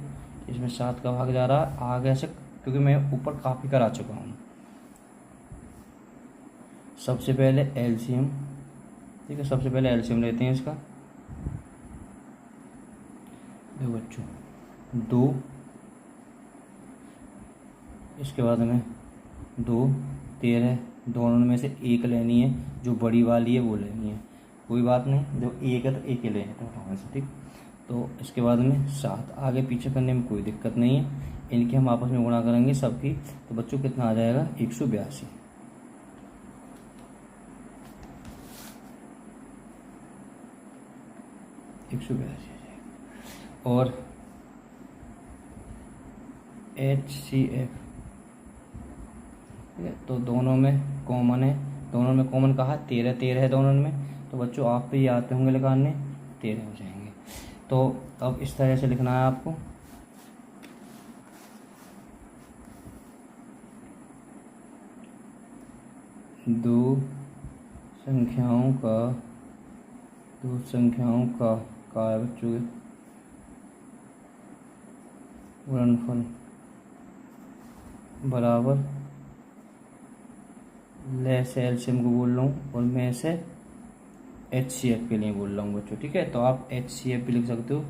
इसमें 7 का भाग जा रहा है आगे से, क्योंकि मैं ऊपर काफ़ी करा चुका हूँ। सबसे पहले एलसीएम, ठीक है, सबसे पहले एलसीएम लेते हैं इसका। देखो बच्चों 2, इसके बाद में 2, 13, दोनों में से एक लेनी है, जो बड़ी वाली है वो लेनी है। कोई बात नहीं, जो एक है तो एक ही लेना है तो। ठीक, तो इसके बाद में 7, आगे पीछे करने में कोई दिक्कत नहीं है। इनके हम आपस में गुणा करेंगे सबकी, तो बच्चों कितना आ जाएगा? 182। और HCF, ठीक है, तो दोनों में कॉमन है। दोनों में कॉमन कहा 13 13 है दोनों में, तो बच्चों आप पे ये आते होंगे लगाने, 13 हो जाएंगे। तो अब इस तरह से लिखना है आपको। दो संख्याओं का है बच्चों के गुणनफल बराबर, ले से एलसीएम को बोल रहा हूँ और मैं से HCF के लिए बोल रहा हूँ बच्चों। ठीक है, तो आप HCF भी लिख सकते हो,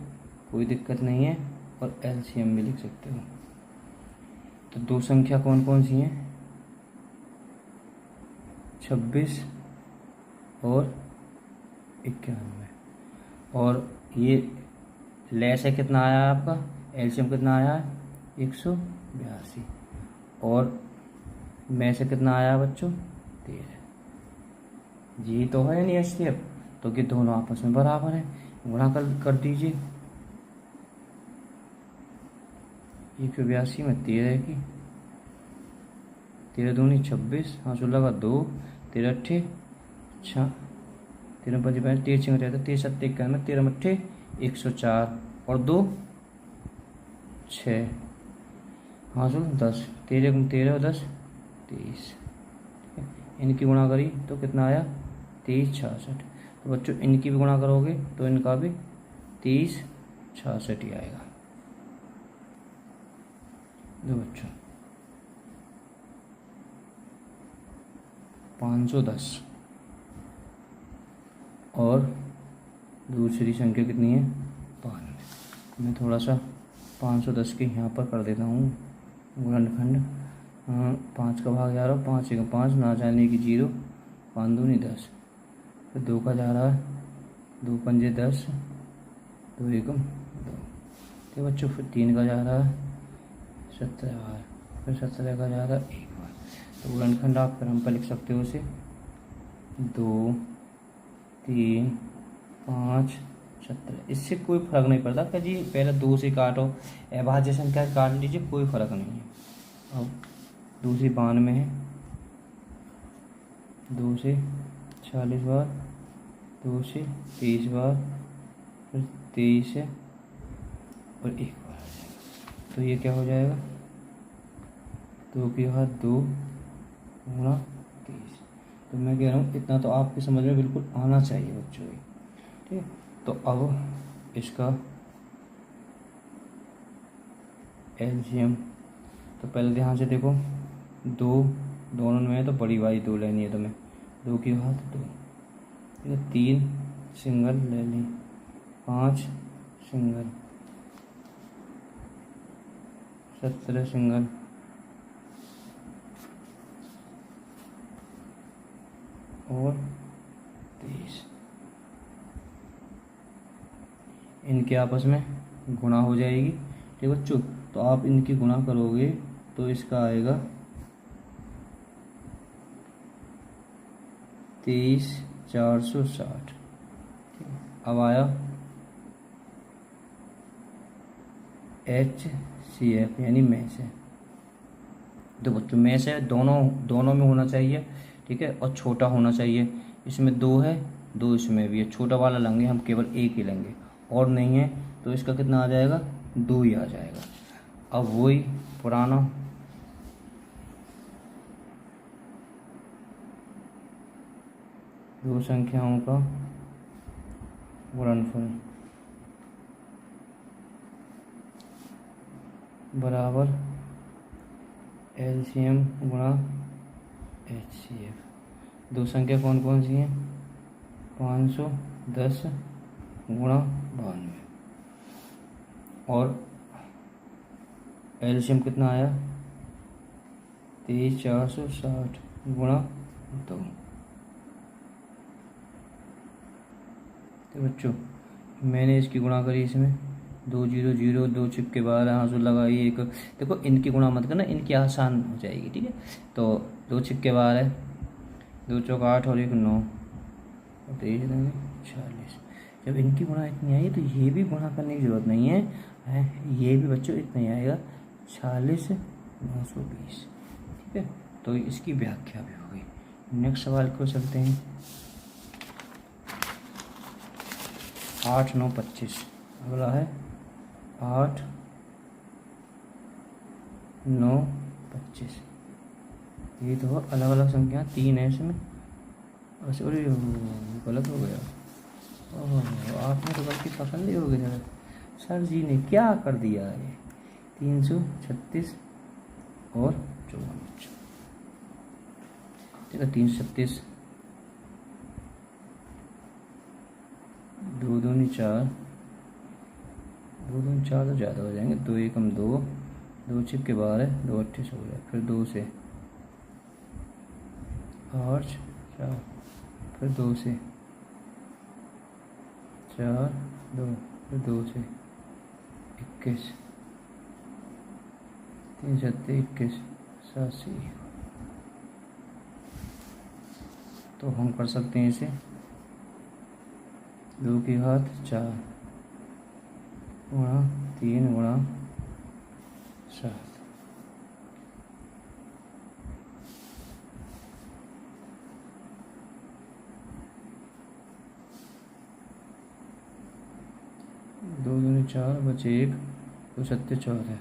कोई दिक्कत नहीं है, और LCM भी लिख सकते हो। तो दो संख्या कौन कौन सी हैं? 26 और 91। और ये ले से कितना आया है आपका? एलसीएम कितना आया है? 182। और में से कितना आया है बच्चों? 13। जी तो है नहीं HCF, तो कि दोनों आपस में बराबर है, गुणा कर दीजिए। 182 में 13 की, 13 दूनी 26, हाँ 16 का 2, 13 अट्ठे 6, 13 5 5 13 6 रहता, 13 7 91, 13 मट्ठे 104 और 2 6, हाँ 10, 13 13 और 10 23। इनकी गुणा करी तो कितना आया? 23 66। तो बच्चों इनकी भी गुणा करोगे तो इनका भी 23 66 ही आएगा। दो बच्चों 510 और दूसरी संख्या कितनी है? 92। मैं थोड़ा सा 510 के यहाँ पर कर देता हूँ गुणनखंड। 5 का भाग जा रहा है, 5 1 5, ना जाने की 0, 5 दूनी 10, फिर 2 का जा रहा है, 2 पंजे 10, 2 1 2। ठीक बच्चों, फिर 3 का जा रहा है 17 बार, फिर 17 का जा रहा है 1 बार। तो गुणनखंड आप क्रम पर लिख सकते हो उसे 2 3 5 17। इससे कोई फर्क नहीं पड़ता कि जी पहले 2 से काटो, अभाज्य संख्या काट लीजिए, कोई फर्क नहीं है। अब दूसरी 92 है, 2 से 40 बार, 2 से 30 बार, फिर 23 है और 1 बार। तो ये क्या हो जाएगा? 2 की घात 2 गुणा 23। तो मैं कह रहा हूँ इतना तो आपकी समझ में बिल्कुल आना चाहिए बच्चों। ठीक है, तो अब इसका एलसीएम, तो पहले ध्यान से देखो, 2 दोनों में है तो बड़ी वाली 2 लेनी है तुम्हें, 2 की घात 2। ठीक है, 3 सिंगल ले ली, 5 सिंगल, 17 सिंगल, और 23। इनके आपस में गुणा हो जाएगी। ठीक बच्चों, तो आप इनकी गुणा करोगे तो इसका आएगा 23,460। अब आया HCF यानी में से। तो बच्चों में से दोनों में होना चाहिए, ठीक है, और छोटा होना चाहिए। इसमें 2 है, 2 इसमें भी है। छोटा वाला लेंगे हम, केवल एक ही लेंगे और नहीं है, तो इसका कितना आ जाएगा, 2 ही आ जाएगा। अब वही पुराना दो संख्याओं का गुणनफल बराबर एलसीएम गुणा एचसीएफ। दो संख्या कौन कौन सी हैं, 510 गुणा 92 और एलसीएम कितना आया, 23,460 गुणा 2। तो बच्चों मैंने इसकी गुणा करी, इसमें 2 0 0 2 छिक्के 12 हाँसू लगाई एक। देखो इनकी गुणा मत करना, इनकी आसान हो जाएगी, ठीक है। तो 2 छिक्के 12, 2 चौक 8 और 1 9 और 23 40। जब इनकी गुणा इतनी आई तो ये भी गुणा करने की जरूरत नहीं है, ये भी बच्चों इतना ही आएगा, 40 920, ठीक है। तो इसकी व्याख्या भी हो गई। नेक्स्ट सवाल को चलते हैं। 8 9 25, अगला है 8 9 25। ये तो अलग अलग संख्या 3 है इसमें, वैसे अरे गलत हो गया। ओह आपने तो गलती पकड़ ली होगी जरा, सर जी ने क्या कर दिया है। 336 और 54, ठीक है। 336 2 दूनी 4, 2 दूनी 4 तो ज़्यादा हो जाएंगे, 2 एकम 2, 2 छिक्के 12, 2 28 हो गया। फिर 2 से 8 4, फिर 2 से 4 2, फिर 2 से 21, 3 7 21 87। तो हम कर सकते हैं इसे 2 की घात 4 गुणा 3 गुणा 7। दो दूनी 4 बचे 1, 2 सत्ते 14,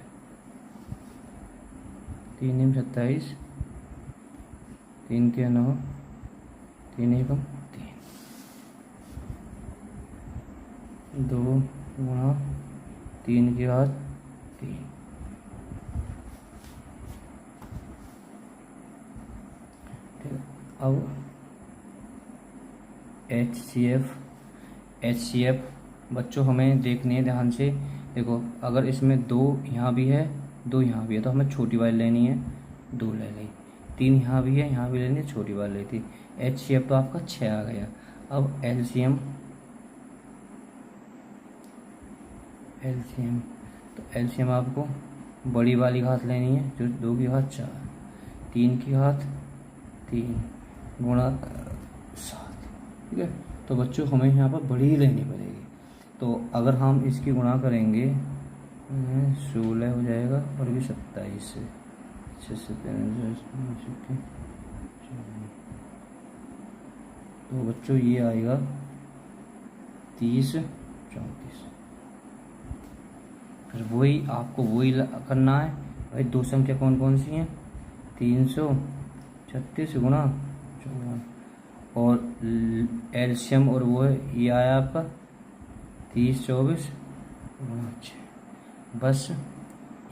3 निम 27, 3 के 9, 3 एकम 3, 2 गुणा 3 की घात 3। ठीक है। अब एच सी एफ बच्चों हमें देखनी है ध्यान से। देखो अगर इसमें 2 यहाँ भी है, 2 यहाँ भी है, तो हमें छोटी वाली लेनी है, 2 ले ली। 3 यहाँ भी है, यहाँ भी लेनी है, छोटी वाली ली थी। एच सी एफ तो आपका 6 आ गया। अब एलसीएम तो एलसीएम आपको बड़ी वाली घात लेनी है, जो 2 की घात 4, 3 की घात 3 गुणा 7, ठीक है। तो बच्चों हमें यहाँ पर बड़ी लेनी पड़ेगी। तो अगर हम इसकी गुणा करेंगे 16 हो जाएगा और ये 27 से 6 से 3 तो बच्चों ये आएगा 30 34। फिर वही आपको वही करना है भाई। दो संख्या कौन कौन सी हैं, 336 गुणा 54 और एलसीएम और वो है ये आया आपका 30 24 गुणा 6। बस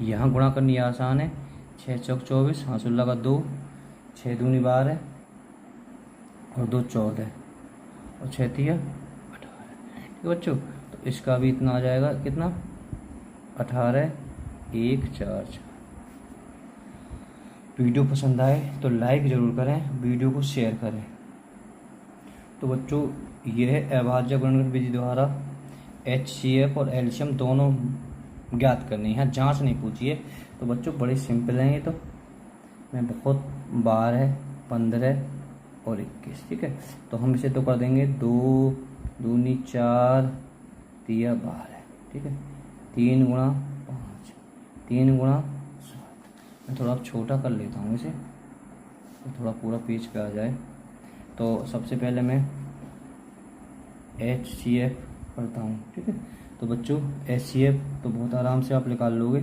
यहाँ गुणा करनी आसान है। 6 चौक 24, हाँ 16 का 2, 6 दूनी 12 और 2 14 और 6 3 18। ठीक है बच्चों, तो इसका भी इतना आ जाएगा, कितना 18 1 4 4। वीडियो पसंद आए तो लाइक ज़रूर करें, वीडियो को शेयर करें। तो बच्चों यह अभाज्य गुणनखंड विधि द्वारा एचसीएफ और एलसीएम दोनों ज्ञात करनी है, जांच नहीं पूछिए। तो बच्चों बड़े सिंपल हैं ये, तो मैं बहुत 12 15 और 21, ठीक है। तो हम इसे तो कर देंगे 2 दूनी 4 3 12, ठीक है। 3 गुणा 5 3 गुणा 7। मैं थोड़ा छोटा कर लेता हूँ इसे, तो थोड़ा पूरा पेज पे आ जाए। तो सबसे पहले मैं HCF करता हूँ, ठीक है। तो बच्चों HCF तो बहुत आराम से आप निकाल लोगे।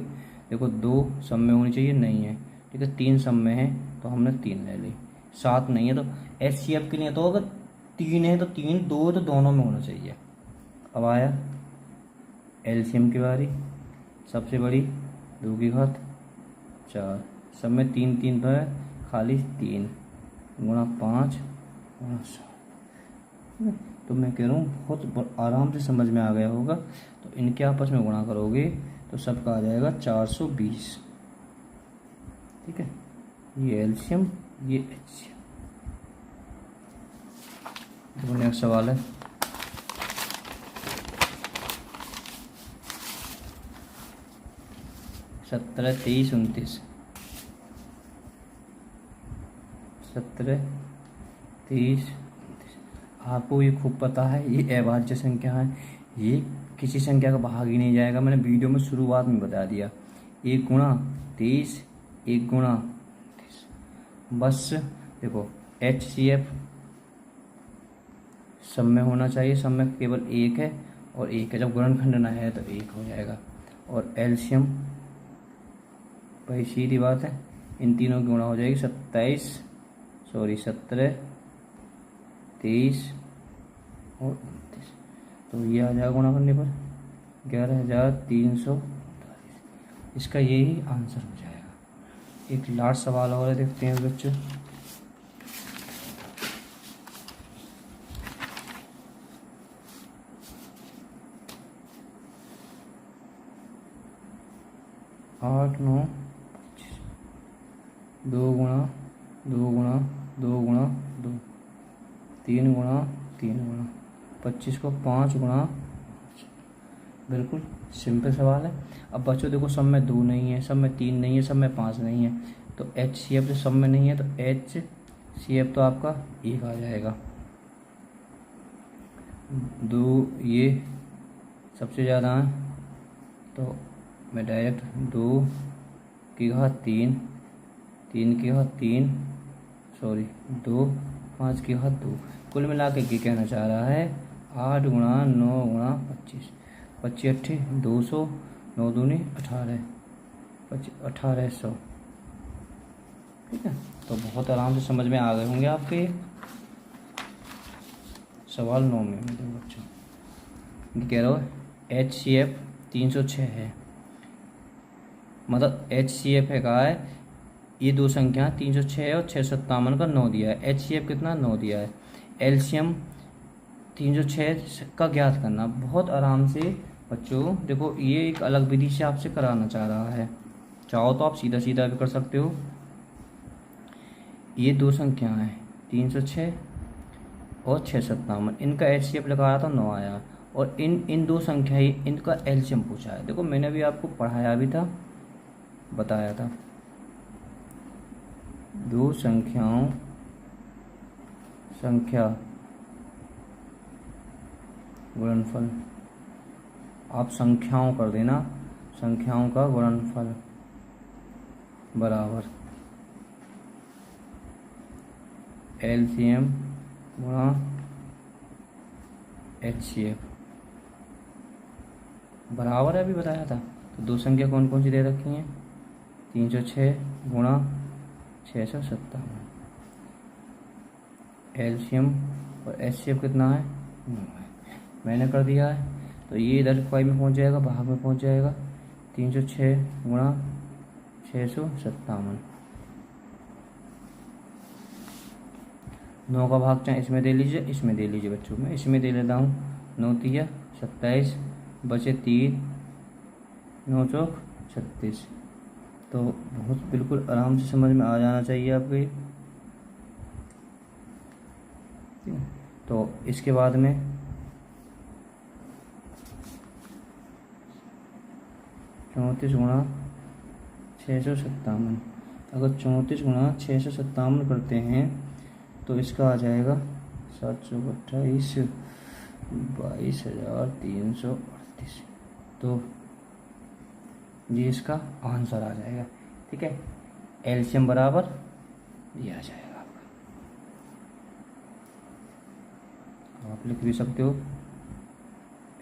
देखो 2 सब में होनी चाहिए, नहीं है, ठीक है। 3 सब में है तो हमने 3 ले ली। 7 नहीं है तो HCF के लिए तो अगर 3 है तो 3, 2 तो दोनों में होना चाहिए। अब आया LCM की बारी। सबसे बड़ी 2 की घात 4, सब में 3 3 तो है, खाली 3 गुणा 5 गुणा 7। तो मैं कह रहा हूँ बहुत आराम से समझ में आ गया होगा। तो इनके आपस में गुणा करोगे तो सबका आ जाएगा 420, ठीक है। ये LCM, ये HCF। देखो नेक्स्ट सवाल है, सत्रह, 23, 29। 17, 23, 29। आपको ये खूब पता है ये अभाज्य संख्या है, ये किसी संख्या का भाग ही नहीं जाएगा। मैंने वीडियो में शुरुआत में बता दिया, 1 गुणा 23, 1 गुणा 29। बस देखो HCF सब में होना चाहिए, सब में केवल 1 है और 1 है, जब गुणनखंड ना है तो 1 हो जाएगा। और LCM भाई सीधी बात है, इन तीनों की गुणा हो जाएगी 17, 23 और 29। तो ये आ जाएगा गुणा करने पर 11,348। इसका यही आंसर हो जाएगा। एक लास्ट सवाल और है, देखते हैं बच्चों। आठ, 9, 25। 2 गुणा 2 गुणा 2 गुणा 2, 3 गुणा 3 गुणा 25 को 5 गुणा 5। बिल्कुल सिंपल सवाल है। अब बच्चों देखो सब में 2 नहीं है, सब में 3 नहीं है, सब में 5 नहीं है, तो HCF तो सब में नहीं है, तो HCF तो आपका 1 आ जाएगा। 2 ये सबसे ज़्यादा है तो मैं डायरेक्ट 2 की घात 3, 3 की घात 3, सॉरी 2, 5 की घात 2। कुल मिला के क्या कहना चाह रहा है, 8 गुणा 9 गुणा 25, 25 अट्ठे 200, 9 दूनी 18, 1800, ठीक है। तो बहुत आराम से समझ में आ गए होंगे आपके। सवाल 9 में देखो बच्चों, ये कह रहा है HCF 306 है, मतलब HCF है कहा है, ये दो संख्या 306 है और 657 का 9 दिया है। HCF कितना 9 दिया है। LCM 306 का ज्ञात करना, बहुत आराम से बच्चों। देखो ये एक अलग विधि से आपसे कराना चाह रहा है, चाहो तो आप सीधा सीधा भी कर सकते हो। ये दो संख्या है 306 और 657, इनका HCF लगाया था 9 आया, और इन दो संख्या ही इनका LCM पूछा है। देखो मैंने भी आपको पढ़ाया भी था, बताया था, दो संख्या गुणनफल, आप संख्याओं कर देना, संख्याओं का गुणनफल बराबर LCM गुणा HCF बराबर है, अभी बताया था। तो दो संख्या कौन कौन सी दे रखी हैं, 306 गुणा 657, LCM और HCF कितना है, 9 है। मैंने कर दिया है, तो ये इधर फाइव में पहुंच जाएगा, भाग में पहुंच जाएगा, 306 गुणा 657, 9 का भाग चाहे इसमें दे लीजिए, इसमें दे लीजिए बच्चों, मैं इसमें दे लेता हूँ। 9 तिया 27, बचे 3, 9 चौक 36। तो बहुत बिल्कुल आराम से समझ में आ जाना चाहिए आपको ये। तो इसके बाद में चौंतीस गुणा 657, अगर 34 गुणा 657 करते हैं तो इसका आ जाएगा 728, 22,338। तो ये इसका आंसर आ जाएगा, ठीक है। LCM बराबर ये आ जाएगा आपका। आप लिख भी सकते हो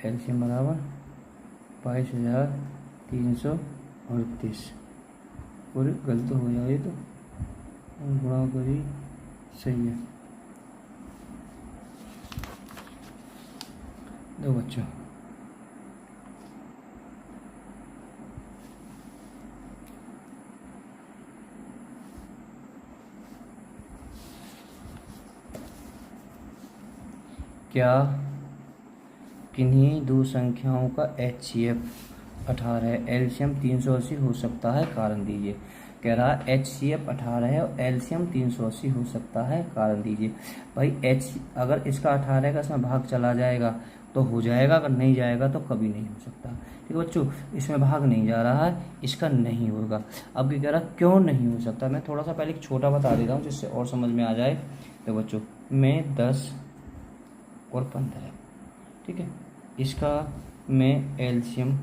एलसीएम बराबर 22,338। और गलत हो जाए तो गुणा करी सही है। दो बच्चों क्या किन्हीं दो संख्याओं का HCF 18 है, एलसीएम 380 हो सकता है, कारण दीजिए। कह रहा है HCF 18 है और एलसीएम 380 हो सकता है, कारण दीजिए। भाई अगर इसका 18 का इसमें भाग चला जाएगा तो हो जाएगा, अगर नहीं जाएगा तो कभी नहीं हो सकता। ठीक है बच्चों, इसमें भाग नहीं जा रहा है, इसका नहीं होगा। अब क्या कह रहा क्यों नहीं हो सकता, मैं थोड़ा सा पहले एक छोटा बता देता हूँ जिससे और समझ में आ जाए। तो बच्चों में 10 और 15, ठीक है, इसका मैं एलसीएम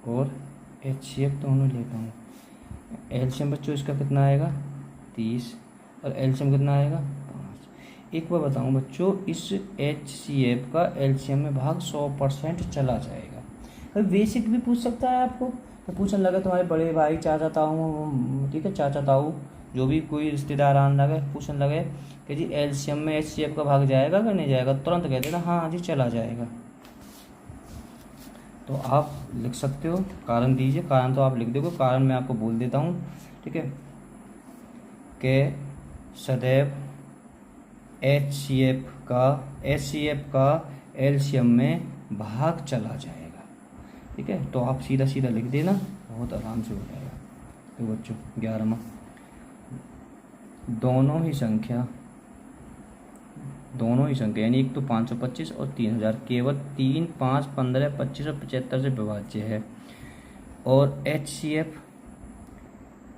और HCF दोनों लेता हूँ। एलसीएम बच्चों इसका कितना आएगा 30 और एलसीएम कितना आएगा 5। एक बार बताऊँ बच्चों, इस HCF का एलसीएम में भाग 100% चला जाएगा। अब बेसिक भी पूछ सकता है आपको, तो पूछने लगे तुम्हारे बड़े भाई चाचा ताऊ, ठीक है, चाचा ताऊ जो भी कोई रिश्तेदार आने लगे, पूछने लगे कि जी एलसीएम में HCF का भाग जाएगा कि नहीं जाएगा, तुरंत कह देना हाँ जी चला जाएगा। तो आप लिख सकते हो, कारण दीजिए। कारण तो आप लिख दोगे, कारण मैं आपको बोल देता हूँ, ठीक है, कि सदैव HCF का एलसीएम में भाग चला जाएगा। ठीक है, तो आप सीधा सीधा लिख देना, बहुत आराम से हो जाएगा। तो बच्चों 11वां, दोनों ही संख्या यानी एक तो 525 और 3000 केवल 3, 5, 15, 25 और 75 से विभाज्य है। और HCF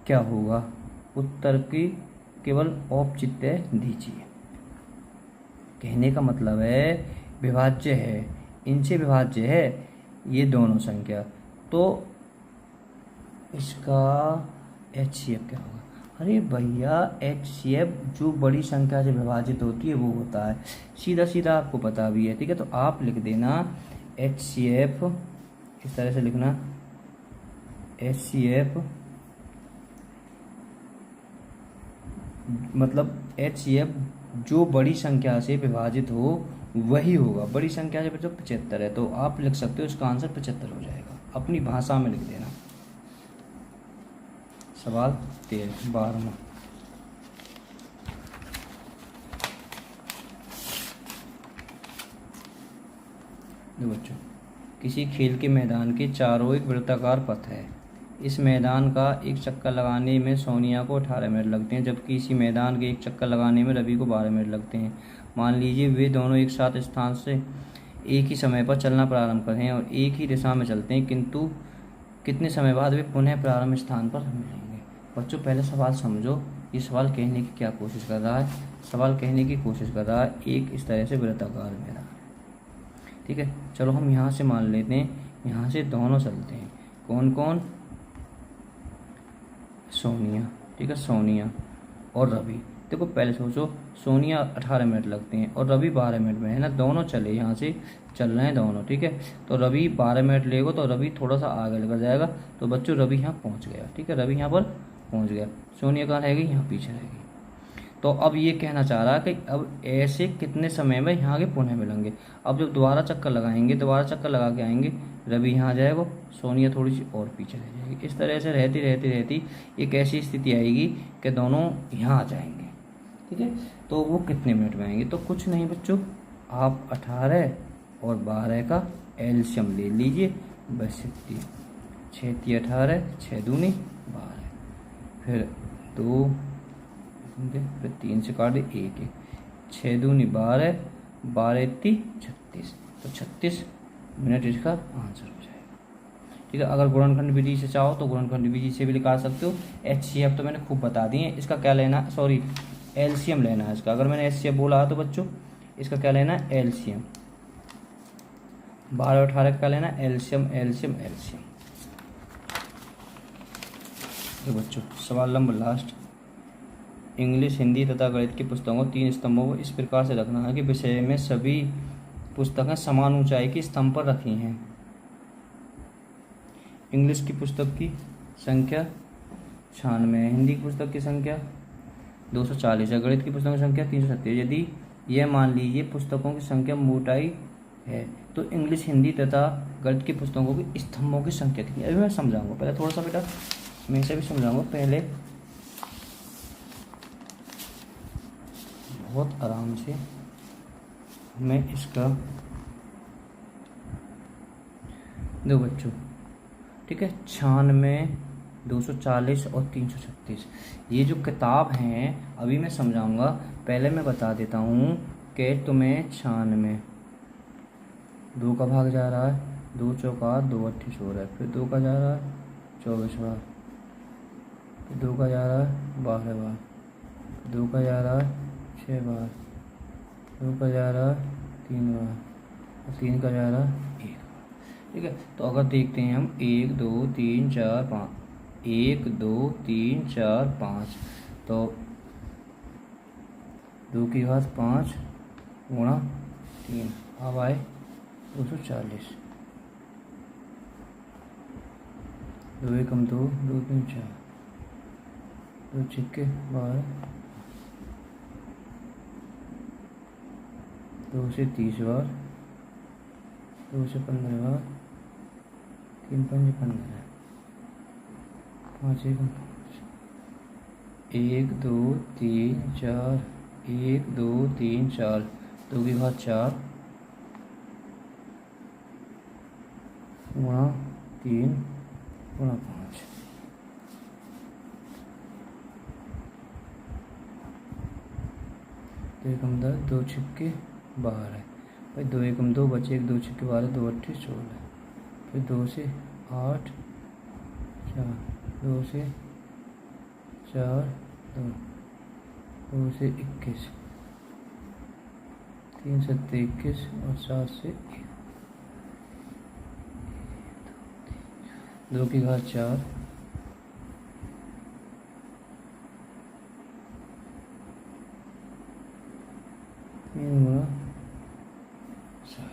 क्या होगा, उत्तर की केवल औपचित्य दीजिए। कहने का मतलब है विभाज्य है, इनसे विभाज्य है ये दोनों संख्या, तो इसका HCF क्या होगा। अरे भैया HCF जो बड़ी संख्या से विभाजित होती है वो होता है, सीधा सीधा आपको पता भी है। ठीक है, तो आप लिख देना HCF, इस तरह से लिखना HCF मतलब HCF जो बड़ी संख्या से विभाजित हो वही होगा। बड़ी संख्या से बच्चों 75 है, तो आप लिख सकते हो इसका आंसर 75 हो जाएगा, अपनी भाषा में लिख देना। सवाल 12वां, बच्चों किसी खेल के मैदान के चारों एक वृत्ताकार पथ है। इस मैदान का एक चक्कर लगाने में सोनिया को 18 मिनट लगते हैं, जबकि इसी मैदान के एक चक्कर लगाने में रवि को 12 मिनट लगते हैं। मान लीजिए वे दोनों एक साथ स्थान से एक ही समय पर चलना प्रारंभ करें और एक ही दिशा में चलते हैं, किंतु कितने समय बाद वे पुनः प्रारंभ स्थान पर मिलेंगे। बच्चों पहले सवाल समझो, ये सवाल कहने की क्या कोशिश कर रहा है। सवाल कहने की कोशिश कर रहा है एक इस तरह से वृत्ताकार मैदान, ठीक है। चलो हम यहाँ से मान लेते हैं, यहाँ से दोनों चलते हैं, कौन कौन, सोनिया, ठीक है, सोनिया और रवि। देखो पहले सोचो, सोनिया 18 मिनट लगते हैं और रवि 12 मिनट में, है ना, दोनों चले, यहाँ से चल रहे हैं दोनों, ठीक है। तो रवि 12 मिनट लेगा तो रवि थोड़ा सा आगे लेकर जाएगा, तो बच्चों रवि यहाँ पहुँच गया, ठीक है, रवि यहाँ पर पहुँच गया। सोनिया कहाँ रहेगी, यहाँ पीछे रहेगी। तो अब ये कहना चाह रहा है कि अब ऐसे कितने समय में यहाँ के पुनः मिलेंगे। अब जब दोबारा चक्कर लगाएंगे, दोबारा चक्कर लगा के आएंगे, रवि यहाँ जाएगा, सोनिया थोड़ी सी और पीछे रह जाएगी। इस तरह से रहती रहती रहती एक ऐसी स्थिति आएगी कि दोनों यहाँ आ जाएंगे, ठीक है। तो वो कितने मिनट में आएंगे, तो कुछ नहीं बच्चों, आप 18 और 12 का एलसीएम ले लीजिए, बस इतनी 6 × 18, 6 × 2 = 12, फिर 2, फिर 3 से काट 1, 1, 6 × 2 = 12, 12 × 3 = 36, तो 36 मिनट इसका आंसर हो जाएगा, ठीक है। अगर गुणनखंड विधि से चाहो तो गुणनखंड विधि से भी निकाल सकते हो। HCF तो मैंने खूब बता दिए, इसका क्या लेना, सॉरी एलसीएम लेना है इसका। अगर मैंने HCF बोला तो बच्चों इसका क्या लेना है, एलसीएम। 12 और 18 का क्या लेना है, एलसीएम एलसीएम एलसीएम। तो बच्चों सवाल नंबर लास्ट इंग्लिश, हिंदी तथा गणित की पुस्तकों को 3 स्तंभों को इस प्रकार से रखना है कि विषय में सभी पुस्तकें समान ऊंचाई की स्तंभ पर रखी हैं। इंग्लिश की पुस्तक की संख्या 96 है, हिंदी की पुस्तक की संख्या 240 है, गणित की पुस्तकों की संख्या 337। यदि यह मान लीजिए पुस्तकों की संख्या मोटाई है तो इंग्लिश, हिंदी तथा गणित की पुस्तकों की स्तंभों की संख्या कितनी है? अभी मैं समझाऊंगा, पहले थोड़ा सा बेटा मैं इसे भी समझाऊंगा। पहले बहुत आराम से मैं इसका दो बच्चों, ठीक है, 96, 240 और 336 ये जो किताब हैं अभी मैं समझाऊंगा। पहले मैं बता देता हूँ कि तुम्हें 96 2 का भाग जा रहा है, 2 चौका 2 अट्ठी 16, फिर 2 का जा रहा है 24 बार, फिर 2 का जा रहा है 12 बार, 2 का जा रहा है 6 बार, 2 का जा रहा है 3 बार और 3 का जा रहा है 1 बार। ठीक है, तो अगर देखते हैं हम 1 2 3 4 5, 1 2 3 4 5, तो 2 की घात 5 गुणा 3 अब आए 240, 2 एकम 2, 2 3 4, 2 छिक्के 12, 2 से 30 बार, 2 से 15 बार, 3 5 15, 5 एकम 5, 1 2 3 4, 1 2 3 4, 2 की घात 4 गुणा 3 गुणा 5, तो एकम 10, 2 छिक्के 12 भाई, 2 एकम 2 बचे, 1 2 छिक्के 12, 2 अट्ठी 16, फिर 2 से 8 4, 2 से 4 2, 2 से 21, 3 7 21 और 7 से 1, 2 की घात 4 3 गुणा 4।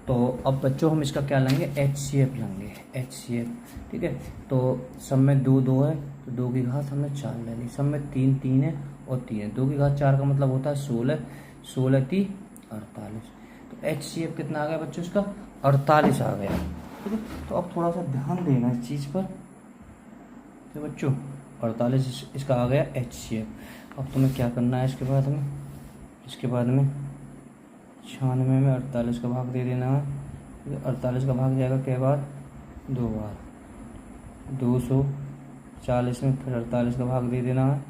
तो अब बच्चों हम इसका क्या लेंगे? HCF लेंगे, HCF। ठीक है, तो सब में 2 2 है तो 2 की घात हमने 4 ले ली, सब में 3 3 है और 3 है, 2 की घात 4 का मतलब होता है 16, 16 3 48। तो HCF कितना आ गया बच्चों? इसका 48 आ गया। ठीक है, तो अब थोड़ा सा ध्यान देना इस चीज़ पर। तो बच्चों 48 इसका आ गया HCF। अब तुम्हें क्या करना है इसके बाद में? इसके बाद में 96 में 48 का भाग दे देना है। 48 का भाग जाएगा क्या बार? 2 बार। 240 में फिर 48 का भाग दे देना है।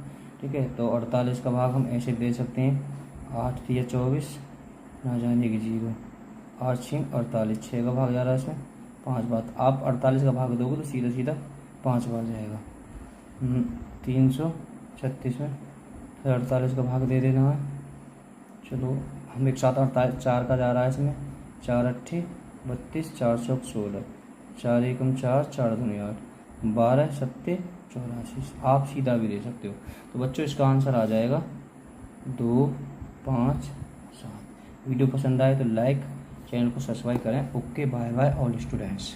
ठीक है, तो 48 का भाग हम ऐसे दे सकते हैं, 8 3 24 ना जाने की 0, 8 6 48, 6 का भाग जा रहा है इसमें 5 बार। आप 48 का भाग दोगे तो सीधा सीधा 5 बार जाएगा। 336 में फिर 48 का भाग दे देना है। चलो हम एक साथ 48 4 का जा रहा है इसमें, 4 अट्ठी 32, 4 चौक 16, 4 एकम 4, 4 दूनी 8, 12 7 84। आप सीधा भी दे सकते हो। तो बच्चों इसका आंसर आ जाएगा 2 5 7। वीडियो पसंद आए तो लाइक, चैनल को सब्सक्राइब करें। Okay, bye bye all students.